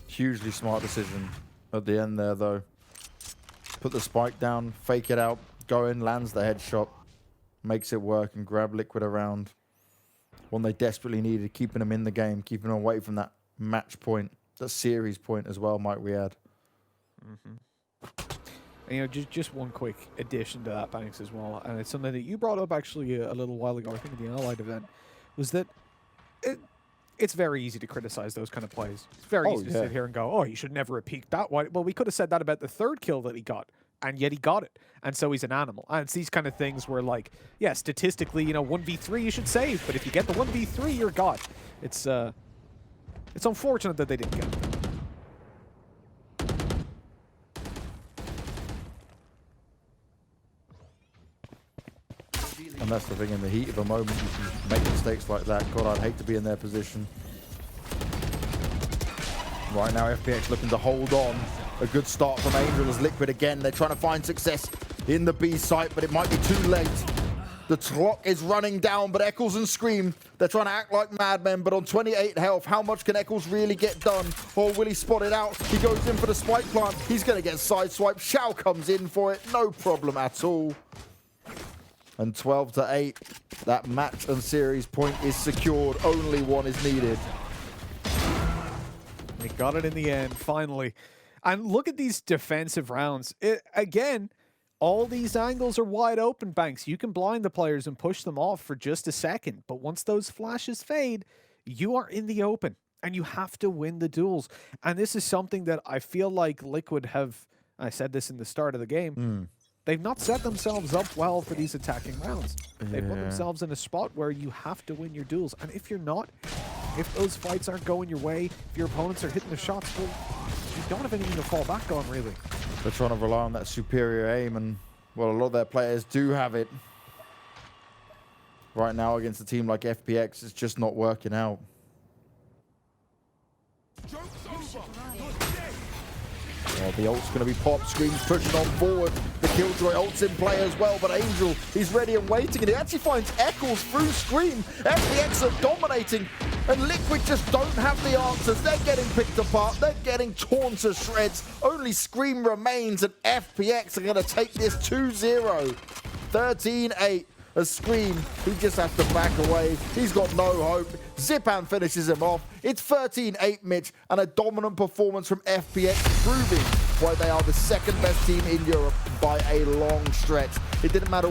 Hugely smart decision at the end there, though. Put the spike down, fake it out, go in, lands the headshot, makes it work, and grab Liquid around. One they desperately needed, keeping them in the game, keeping them away from that match point, that series point as well, might we add. And, you know, just one quick addition to that, Banks, as well, and it's something that you brought up actually a little while ago, I think at the Allied event, was that it's very easy to criticize those kind of plays. It's very easy to sit here and go, oh, you should never have peeked that wide. Well, we could have said that about the third kill that he got and yet he got it. And so he's an animal. And it's these kind of things where, like, yeah, statistically, 1v3 you should save, but if you get the 1v3, you're God. It's unfortunate that they didn't get it. And that's the thing, in the heat of a moment, you can make mistakes like that. God, I'd hate to be in their position. Right now, FPX looking to hold on. A good start from Angel as Liquid again. They're trying to find success in the B site, but it might be too late. The clock is running down, but Eccles and Scream, they're trying to act like madmen, but on 28 health, how much can Eccles really get done? Or will he spot it out? He goes in for the spike plant. He's going to get sideswiped. Shao comes in for it. No problem at all. And 12-8, that match and series point is secured. Only one is needed. They got it in the end, finally. And look at these defensive rounds. Again, all these angles are wide open, Banks. You can blind the players and push them off for just a second. But once those flashes fade, you are in the open. And you have to win the duels. And this is something that I feel like Liquid have... I said this in the start of the game. They've not set themselves up well for these attacking rounds. They've put themselves in a spot where you have to win your duels. And if you're not, if those fights aren't going your way, if your opponents are hitting the shots, well, you don't have anything to fall back on, really. They're trying to rely on that superior aim, and, well, a lot of their players do have it. Right now, against a team like FPX, it's just not working out. Joke's over. You're dead. Well, the ult's going to be popped. Scream's pushing on forward. The Killjoy ult's in play as well, but Angel, he's ready and waiting, and he actually finds Eccles through Scream. FPX are dominating, and Liquid just don't have the answers. They're getting picked apart. They're getting torn to shreds. Only Scream remains, and FPX are going to take this 2-0. 13-8. A Scream, he just has to back away. He's got no hope. Zyppan finishes him off. It's 13-8, Mitch, and a dominant performance from FPX, proving why they are the second best team in Europe by a long stretch. It didn't matter